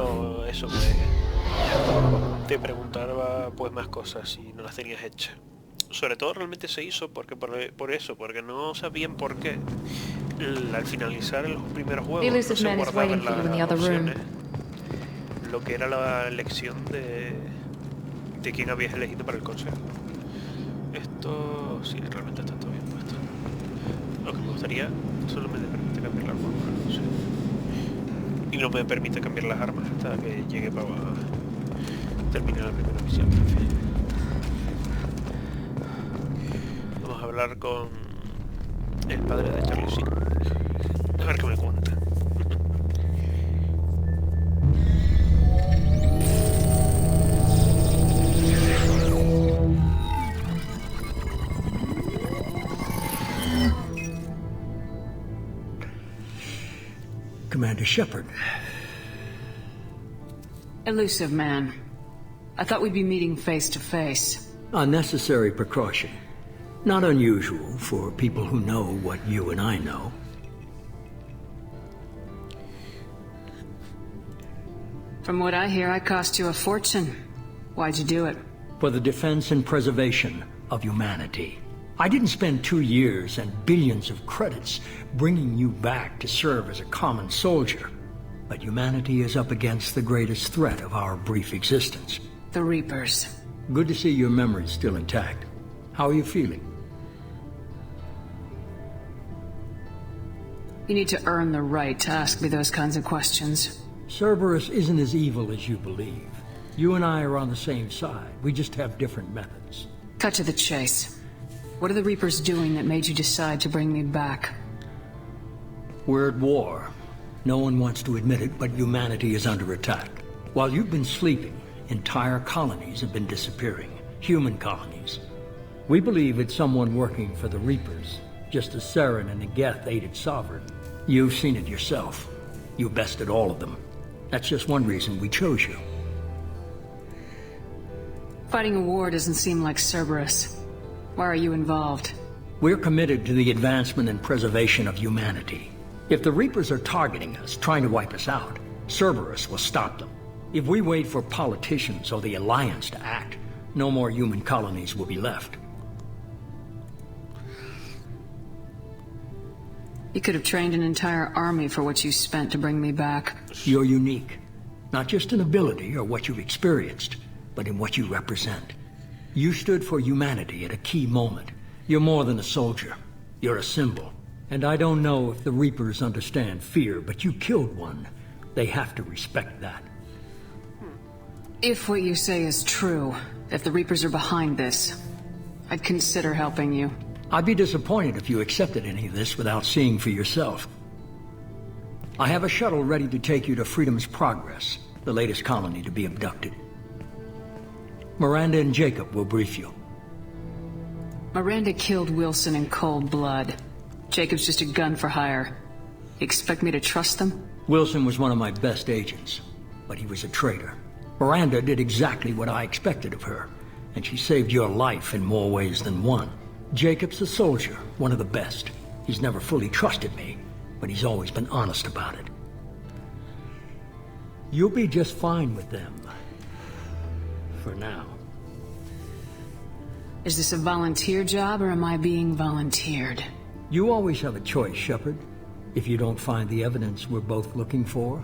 Te preguntaba pues más cosas y no las tenías hechas. Sobre todo realmente se hizo porque porque no sabían por qué. Al finalizar los primeros juegos no se guardaban las opciones, lo que era la elección de quién habías elegido para el consejo. Esto sí, realmente está todo bien puesto. Lo que me gustaría solo me permite cambiar la armadura, no sé. Y no me permite cambiar las armas hasta que llegue para terminar la primera misión. En fin. Vamos a hablar con el padre de Charlie Sheen. A ver qué me cuenta. Commander Shepard. Elusive man. I thought we'd be meeting face to face. A necessary precaution. Not unusual for people who know what you and I know. From what I hear, I cost you a fortune. Why'd you do it? For the defense and preservation of humanity. I didn't spend 2 years and billions of credits bringing you back to serve as a common soldier. But humanity is up against the greatest threat of our brief existence. The Reapers. Good to see your memory's still intact. How are you feeling? You need to earn the right to ask me those kinds of questions. Cerberus isn't as evil as you believe. You and I are on the same side. We just have different methods. Cut to the chase. What are the Reapers doing that made you decide to bring me back? We're at war. No one wants to admit it, but humanity is under attack. While you've been sleeping, entire colonies have been disappearing. Human colonies. We believe it's someone working for the Reapers, just as Saren and the Geth aided Sovereign. You've seen it yourself. You bested all of them. That's just one reason we chose you. Fighting a war doesn't seem like Cerberus. Why are you involved? We're committed to the advancement and preservation of humanity. If the Reapers are targeting us, trying to wipe us out, Cerberus will stop them. If we wait for politicians or the Alliance to act, no more human colonies will be left. You could have trained an entire army for what you spent to bring me back. You're unique. Not just in ability or what you've experienced, but in what you represent. You stood for humanity at a key moment. You're more than a soldier. You're a symbol. And I don't know if the Reapers understand fear, but you killed one. They have to respect that. If what you say is true, if the Reapers are behind this, I'd consider helping you. I'd be disappointed if you accepted any of this without seeing for yourself. I have a shuttle ready to take you to Freedom's Progress, the latest colony to be abducted. Miranda and Jacob will brief you. Miranda killed Wilson in cold blood. Jacob's just a gun for hire. You expect me to trust them? Wilson was one of my best agents, but he was a traitor. Miranda did exactly what I expected of her, and she saved your life in more ways than one. Jacob's a soldier, one of the best. He's never fully trusted me, but he's always been honest about it. You'll be just fine with them. For now. Is this a volunteer job, or am I being volunteered? You always have a choice, Shepard. If you don't find the evidence we're both looking for,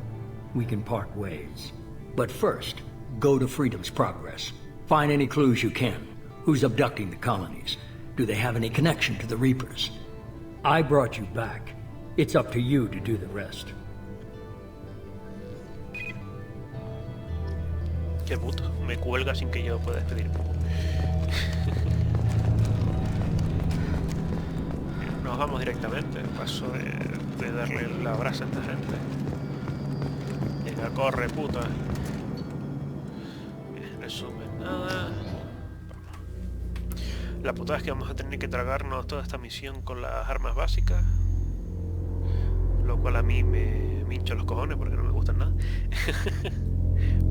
we can part ways. But first, go to Freedom's Progress. Find any clues you can. Who's abducting the colonies? Do they have any connection to the Reapers? I brought you back. It's up to you to do the rest. Qué puto, me cuelga sin que yo pueda despedirme. Nos vamos directamente, paso de darle la brasa a esta gente. Venga, corre, puta. Bien, resumen, nada. La putada es que vamos a tener que tragarnos toda esta misión con las armas básicas. Lo cual a mí me hincha los cojones porque no me gustan nada.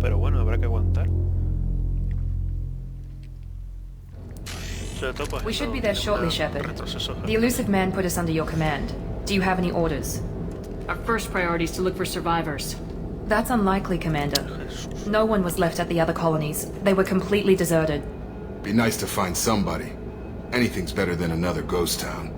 Pero bueno, habrá que aguantar. We should be there shortly, Shepard. The elusive man put us under your command. Do you have any orders? Our first priority is to look for survivors. That's unlikely, Commander. No one was left at the other colonies. They were completely deserted. Be nice to find somebody. Anything's better than another ghost town.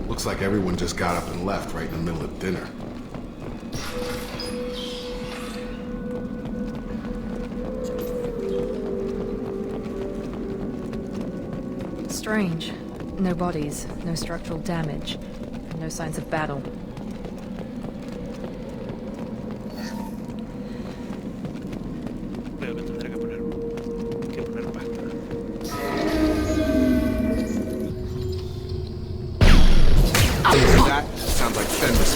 Looks like everyone just got up and left right in the middle of dinner. Strange. No bodies, no structural damage, and no signs of battle. Veo que tendré que poner pasta. That sounds like Fenris.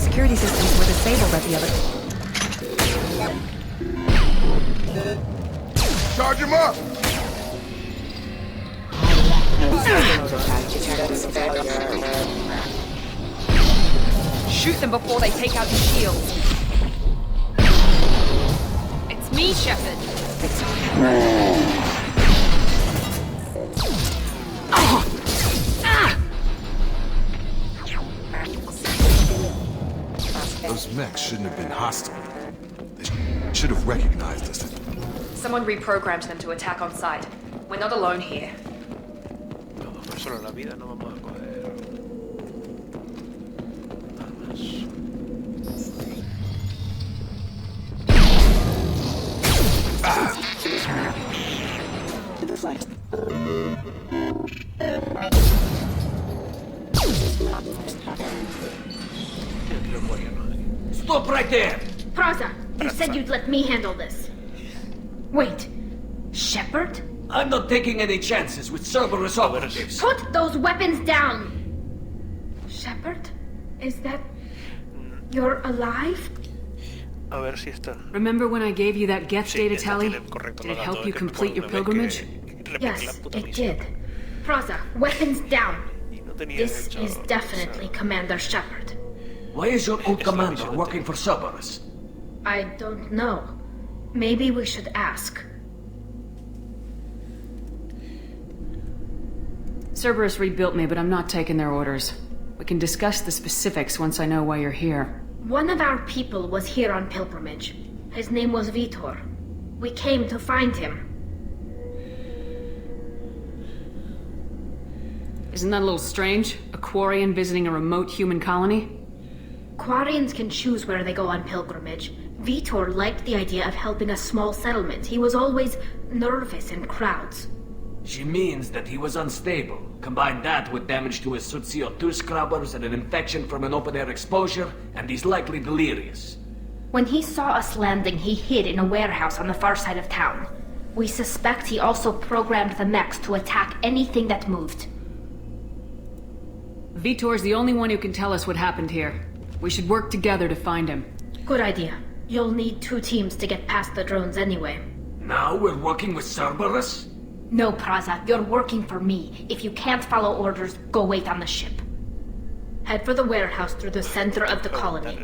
Security systems were disabled at the other... Charge him up! Shoot them before they take out your shields. It's me, Shepard. Those mechs shouldn't have been hostile. They should have recognized us. Someone reprogrammed them to attack on sight. We're not alone here. Vamos por solo la vida, no vamos a coger armas. Stop right there! Praza, you said you'd let me handle this. Wait, Shepard? I'm not taking any chances with Cerberus operatives. Put those weapons down! Shepard? Is that... You're alive? A ver si está. Remember when I gave you that Geth data está tally? correcto Did los it help datos you que complete your una vez pilgrimage? que Yes, it did. Praza, weapons down. This is definitely Commander Shepard. Why is your old commander working for Cerberus? I don't know. Maybe we should ask. Cerberus rebuilt me, but I'm not taking their orders. We can discuss the specifics once I know why you're here. One of our people was here on pilgrimage. His name was Vitor. We came to find him. Isn't that a little strange? A Quarian visiting a remote human colony? Quarians can choose where they go on pilgrimage. Vitor liked the idea of helping a small settlement. He was always nervous in crowds. She means that he was unstable. Combine that with damage to his CO2 scrubbers and an infection from an open-air exposure, and he's likely delirious. When he saw us landing, he hid in a warehouse on the far side of town. We suspect he also programmed the mechs to attack anything that moved. Vitor's the only one who can tell us what happened here. We should work together to find him. Good idea. You'll need 2 teams to get past the drones anyway. Now we're working with Cerberus? No, Praza, you're working for me. If you can't follow orders, go wait on the ship. Head for the warehouse through the center of the colony.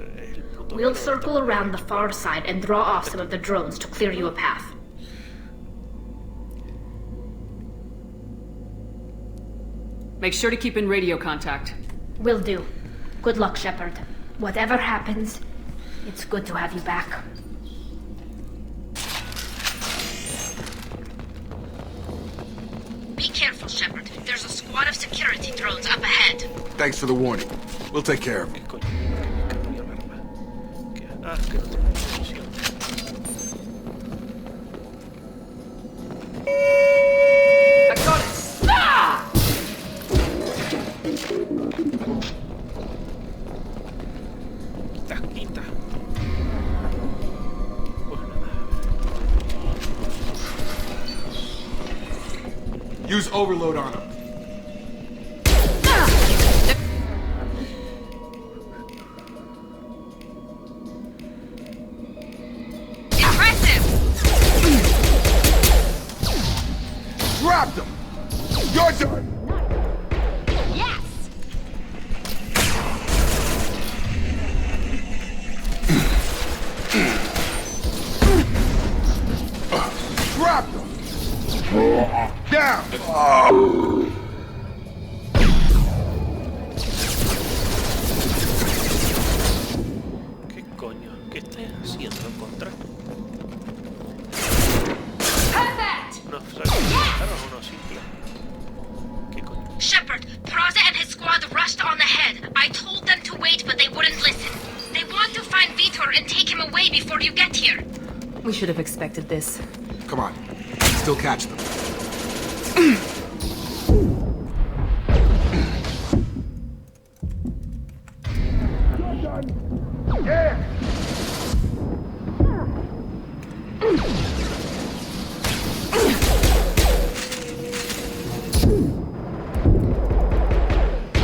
We'll circle around the far side and draw off some of the drones to clear you a path. Make sure to keep in radio contact. Will do. Good luck, Shepard. Whatever happens, it's good to have you back. Be careful, Shepard. There's a squad of security drones up ahead. Thanks for the warning. We'll take care of it. I got it! Ah! Use overload on him. Impressive! Dropped him! Your turn! Yes! Dropped him! Down! ¿Qué coño? ¿Qué estás haciendo en contra? ¿Uno claro, uno simple? ¿Qué coño? Shepard, Praza and his squad rushed on ahead. I told them to wait, but they wouldn't listen. They want to find Vitor and take him away before you get here. We should have expected this. Come on. still catch them. Yeah!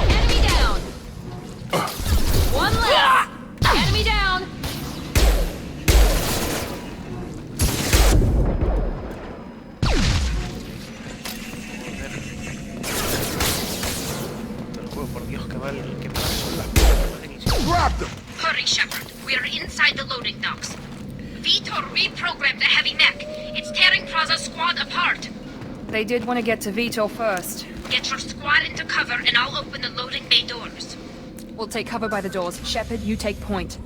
Enemy down! One left! Enemy down! Por Dios, qué mal son las cosas de inicio. Grab them! Hurry, Shepard. We are inside the loading docks. Vitor reprogrammed the heavy mech. It's tearing Praza's squad apart. They did want to get to Vitor first. Get your squad into cover and I'll open the loading bay doors. We'll take cover by the doors. Shepard, you take point.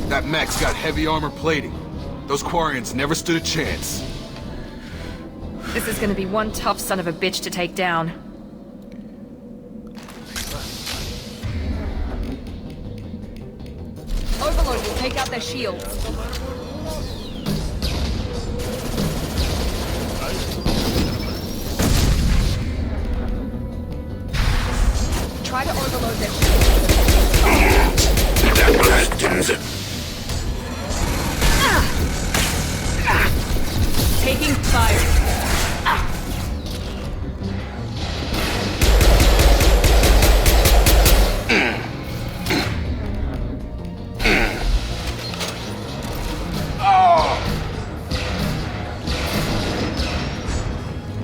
That mech's got heavy armor plating. Those Quarians never stood a chance. This is gonna be one tough son of a bitch to take down. Overlord will take out their shields. Try to overload their shields. Taking fire.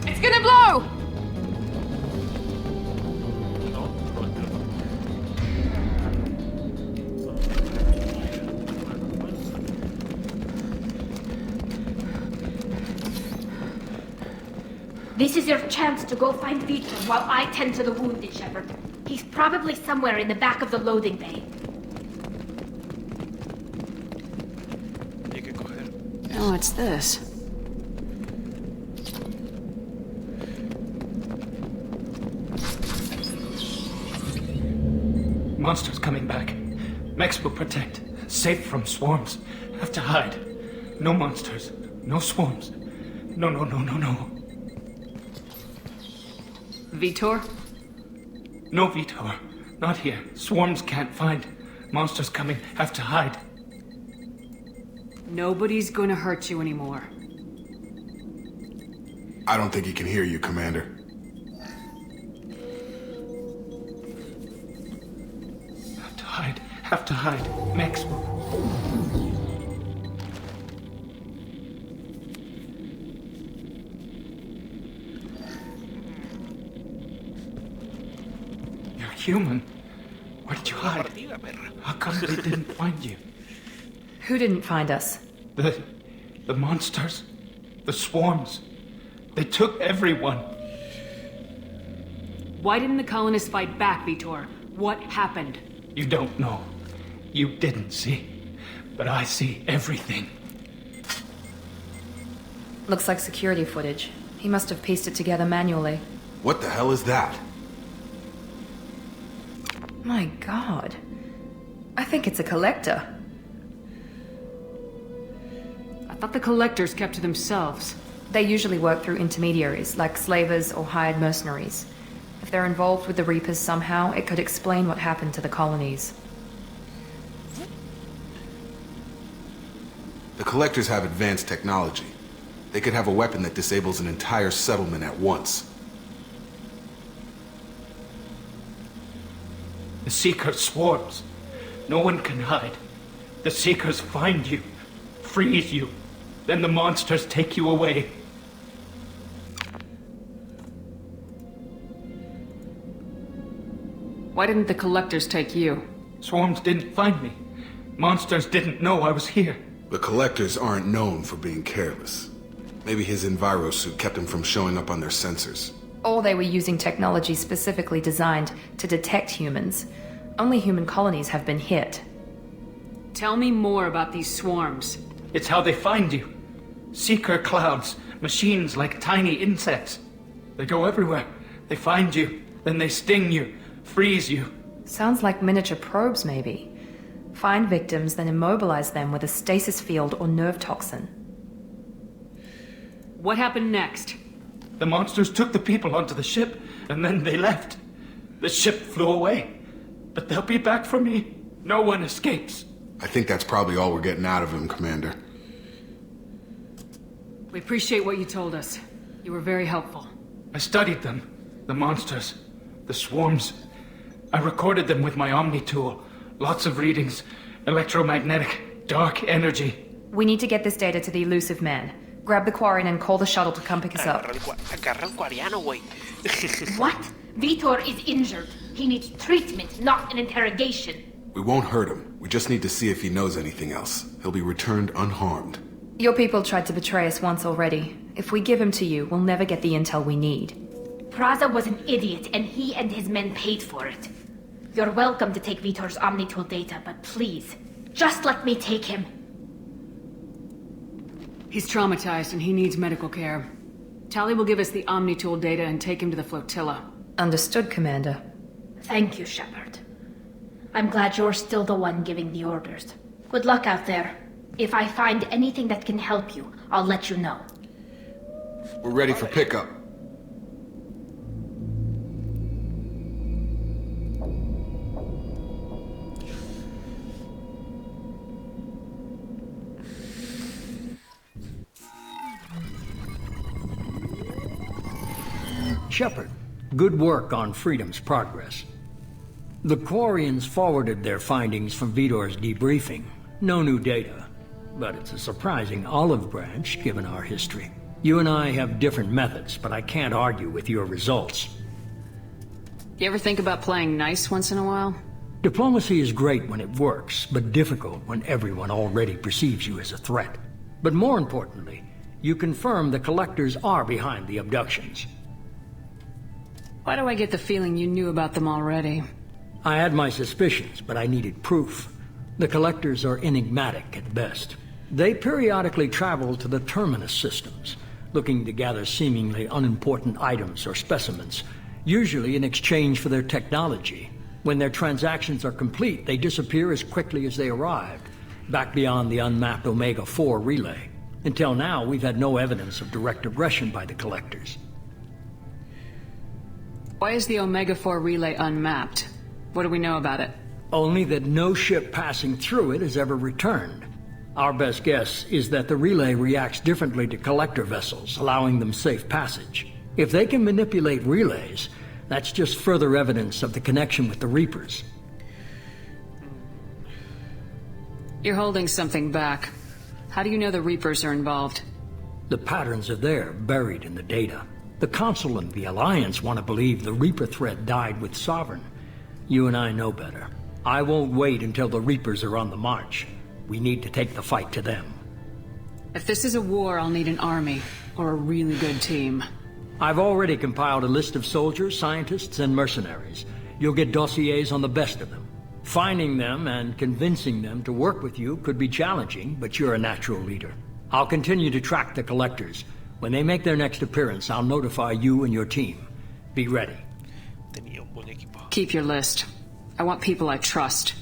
It's gonna blow! This is your chance to go find Vitor while I tend to the wounded, Shepard. He's probably somewhere in the back of the loading bay. Oh, what's this? Monsters coming back. Mechs will protect. Safe from swarms. Have to hide. No monsters. No swarms. No. Vitor? No, Vitor. Not here. Swarms can't find. Monsters coming. Have to hide. Nobody's gonna hurt you anymore. I don't think he can hear you, Commander. Have to hide. Mechs will... You're human. Where did you hide? How come they didn't find you? Who didn't find us? The monsters. The swarms. They took everyone. Why didn't the colonists fight back, Vitor? What happened? You don't know. You didn't see. But I see everything. Looks like security footage. He must have pieced it together manually. What the hell is that? My God. I think it's a collector. I thought the collectors kept to themselves. They usually work through intermediaries, like slavers or hired mercenaries. If they're involved with the Reapers somehow, it could explain what happened to the colonies. The Collectors have advanced technology. They could have a weapon that disables an entire settlement at once. The Seekers swarms. No one can hide. The Seekers find you, freeze you. Then the monsters take you away. Why didn't the collectors take you? Swarms didn't find me. Monsters didn't know I was here. The Collectors aren't known for being careless. Maybe his enviro suit kept him from showing up on their sensors. Or they were using technology specifically designed to detect humans. Only human colonies have been hit. Tell me more about these swarms. It's how they find you. Seeker clouds, machines like tiny insects. They go everywhere. They find you, then they sting you, freeze you. Sounds like miniature probes, maybe. Find victims, then immobilize them with a stasis field or nerve toxin. What happened next? The monsters took the people onto the ship, and then they left. The ship flew away. But they'll be back for me. No one escapes. I think that's probably all we're getting out of him, Commander. We appreciate what you told us. You were very helpful. I studied them. The monsters. The swarms. I recorded them with my Omni tool. Lots of readings. Electromagnetic. Dark energy. We need to get this data to the elusive man. Grab the Quarian and call the shuttle to come pick us up. Agarra el Quariano, güey. What? Vitor is injured. He needs treatment, not an interrogation. We won't hurt him. We just need to see if he knows anything else. He'll be returned unharmed. Your people tried to betray us once already. If we give him to you, we'll never get the intel we need. Praza was an idiot, and he and his men paid for it. You're welcome to take Vitor's Omnitool data, but please, just let me take him. He's traumatized and he needs medical care. Tali will give us the Omnitool data and take him to the flotilla. Understood, Commander. Thank you, Shepard. I'm glad you're still the one giving the orders. Good luck out there. If I find anything that can help you, I'll let you know. We're ready for pickup. Shepard, good work on Freedom's progress. The Quarians forwarded their findings from Vitor's debriefing. No new data, but it's a surprising olive branch given our history. You and I have different methods, but I can't argue with your results. You ever think about playing nice once in a while? Diplomacy is great when it works, but difficult when everyone already perceives you as a threat. But more importantly, you confirm the Collectors are behind the abductions. Why do I get the feeling you knew about them already? I had my suspicions, but I needed proof. The Collectors are enigmatic at best. They periodically travel to the Terminus systems, looking to gather seemingly unimportant items or specimens, usually in exchange for their technology. When their transactions are complete, they disappear as quickly as they arrived, back beyond the unmapped Omega-4 relay. Until now, we've had no evidence of direct aggression by the Collectors. Why is the Omega-4 relay unmapped? What do we know about it? Only that no ship passing through it has ever returned. Our best guess is that the relay reacts differently to collector vessels, allowing them safe passage. If they can manipulate relays, that's just further evidence of the connection with the Reapers. You're holding something back. How do you know the Reapers are involved? The patterns are there, buried in the data. The Council and the Alliance want to believe the Reaper threat died with Sovereign. You and I know better. I won't wait until the Reapers are on the march. We need to take the fight to them. If this is a war, I'll need an army, or a really good team. I've already compiled a list of soldiers, scientists, and mercenaries. You'll get dossiers on the best of them. Finding them and convincing them to work with you could be challenging, but you're a natural leader. I'll continue to track the Collectors. When they make their next appearance, I'll notify you and your team. Be ready. Keep your list. I want people I trust.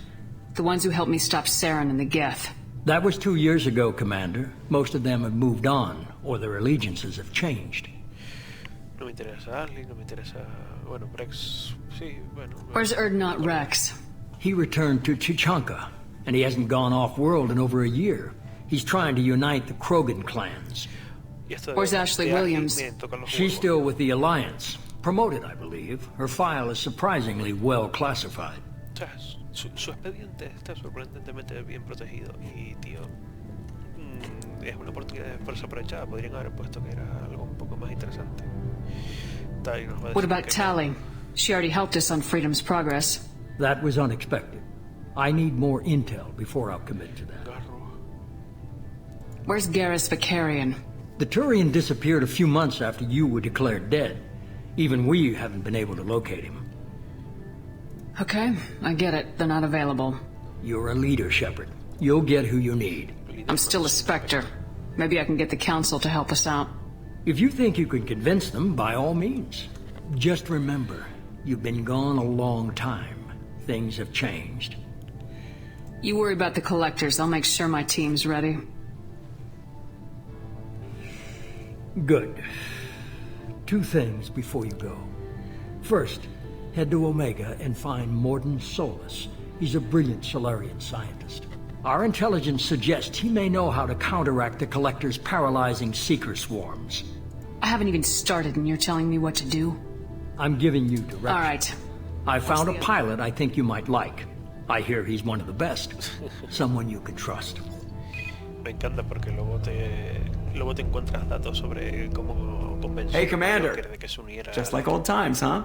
The ones who helped me stop Saren and the Geth. That was 2 years ago, Commander. Most of them have moved on, or their allegiances have changed. No me interesa Arling, no me interesa... Bueno, Rex... Sí, bueno... Where's Erdnot Rex? He returned to Chichanka, and he hasn't gone off-world in over a year. He's trying to unite the Krogan clans. Where's Ashley Williams? She's still with the Alliance. Promoted, I believe. Her file is surprisingly well classified. Su expediente está sorprendentemente bien protegido y, tío, es una oportunidad desaprovechada. Podrían haber puesto que era algo un poco más interesante. What about Tali? She already helped us on Freedom's progress. That was unexpected. I need more intel before I'll commit to that. Where's Garrus Vicarian? The Turian disappeared a few months after you were declared dead. Even we haven't been able to locate him. Okay, I get it. They're not available. You're a leader, Shepard. You'll get who you need. I'm still a Spectre. Maybe I can get the Council to help us out. If you think you can convince them, by all means. Just remember, you've been gone a long time. Things have changed. You worry about the collectors. I'll make sure my team's ready. Good. 2 things before you go. First, head to Omega and find Morden Solus. He's a brilliant Solarian scientist. Our intelligence suggests he may know how to counteract the Collector's paralyzing Seeker swarms. I haven't even started and you're telling me what to do? I'm giving you direction. All right. I found a pilot I think you might like. I hear he's one of the best. Someone you can trust. Me encanta porque luego te encuentras datos sobre cómo convencer. Hey, Commander. De que se uniera. Just like old times, huh?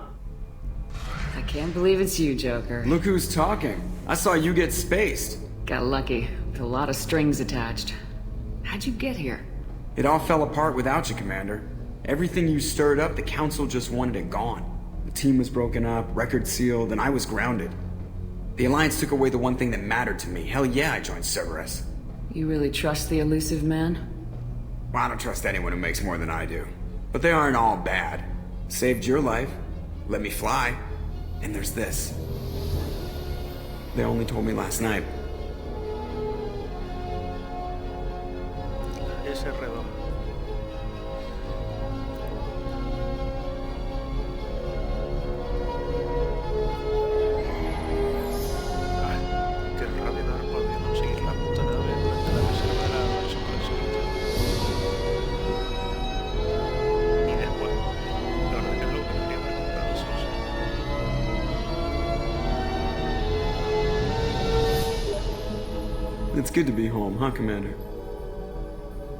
I can't believe it's you, Joker. Look who's talking. I saw you get spaced. Got lucky, with a lot of strings attached. How'd you get here? It all fell apart without you, Commander. Everything you stirred up, the Council just wanted it gone. The team was broken up, record sealed, and I was grounded. The Alliance took away the one thing that mattered to me. Hell yeah, I joined Cerberus. You really trust the elusive man? Well, I don't trust anyone who makes more than I do. But they aren't all bad. Saved your life, let me fly, and there's this. They only told me last night. Ese redondo. It's good to be home, huh, Commander?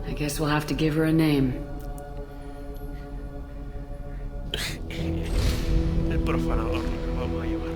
I guess we'll have to give her a name. El profanador, lo vamos a llamar.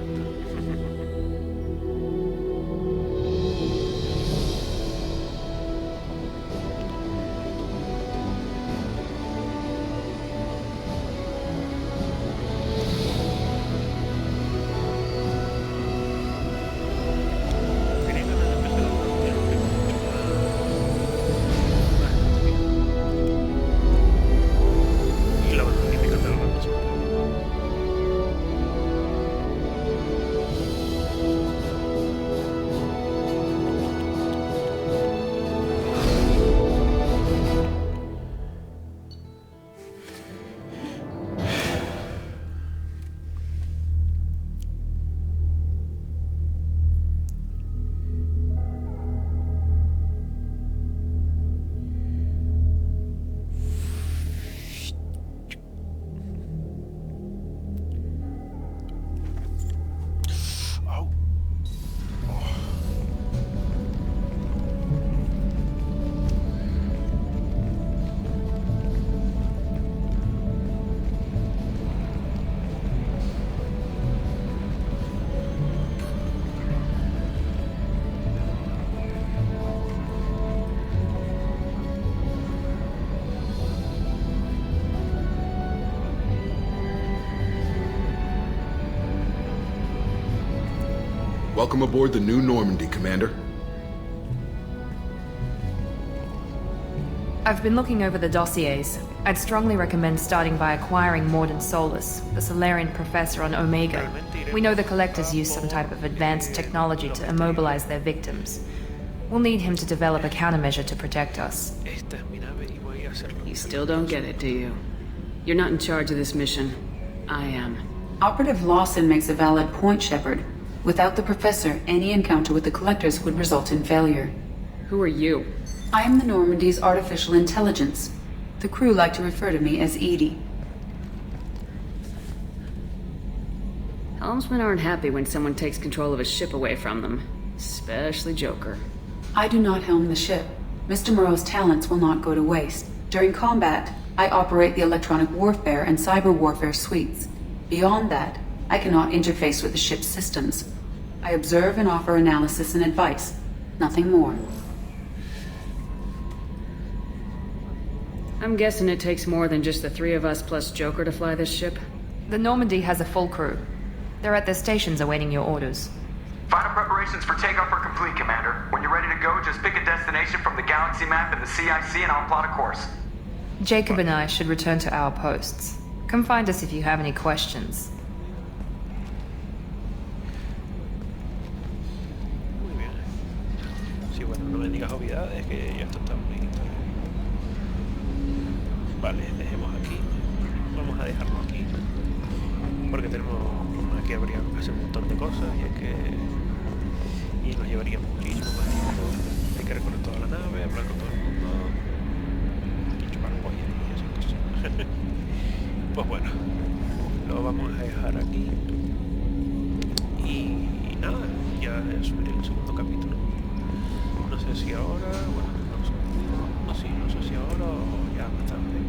Welcome aboard the New Normandy, Commander. I've been looking over the dossiers. I'd strongly recommend starting by acquiring Morden Solus, the Solarian professor on Omega. We know the Collectors use some type of advanced technology to immobilize their victims. We'll need him to develop a countermeasure to protect us. You still don't get it, do you? You're not in charge of this mission. I am. Operative Lawson makes a valid point, Shepard. Without the Professor, any encounter with the Collectors would result in failure. Who are you? I am the Normandy's artificial intelligence. The crew like to refer to me as Edie. Helmsmen aren't happy when someone takes control of a ship away from them. Especially Joker. I do not helm the ship. Mr. Moreau's talents will not go to waste. During combat, I operate the electronic warfare and cyber warfare suites. Beyond that, I cannot interface with the ship's systems. I observe and offer analysis and advice. Nothing more. I'm guessing it takes more than just the 3 of us plus Joker to fly this ship? The Normandy has a full crew. They're at their stations awaiting your orders. Final preparations for takeoff are complete, Commander. When you're ready to go, just pick a destination from the galaxy map and the CIC and I'll plot a course. Jacob and I should return to our posts. Come find us if you have any questions. Muy bien. Sí, bueno, no me digas obviedades, que ya esto está muy... Vale, dejemos aquí. Vamos a dejarlo aquí. Porque tenemos... Aquí habría que hacer un montón de cosas y hay que... Y nos llevaría muchísimo más tiempo. Hay que recorrer toda la nave, hablar con todo el mundo. Y chupar pollas y esas cosas. Pues bueno, lo vamos a dejar aquí. Y nada, ya subiré el segundo capítulo. No sé si ahora, bueno, no sé si ahora o ya más tarde.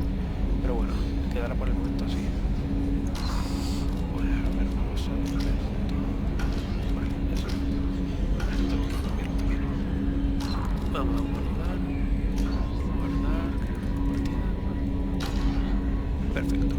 Pero bueno, quedará por el momento así. Pues a ver, vamos a ver. Vale, eso. Esto también. Vamos a guardar. Partida. Perfecto.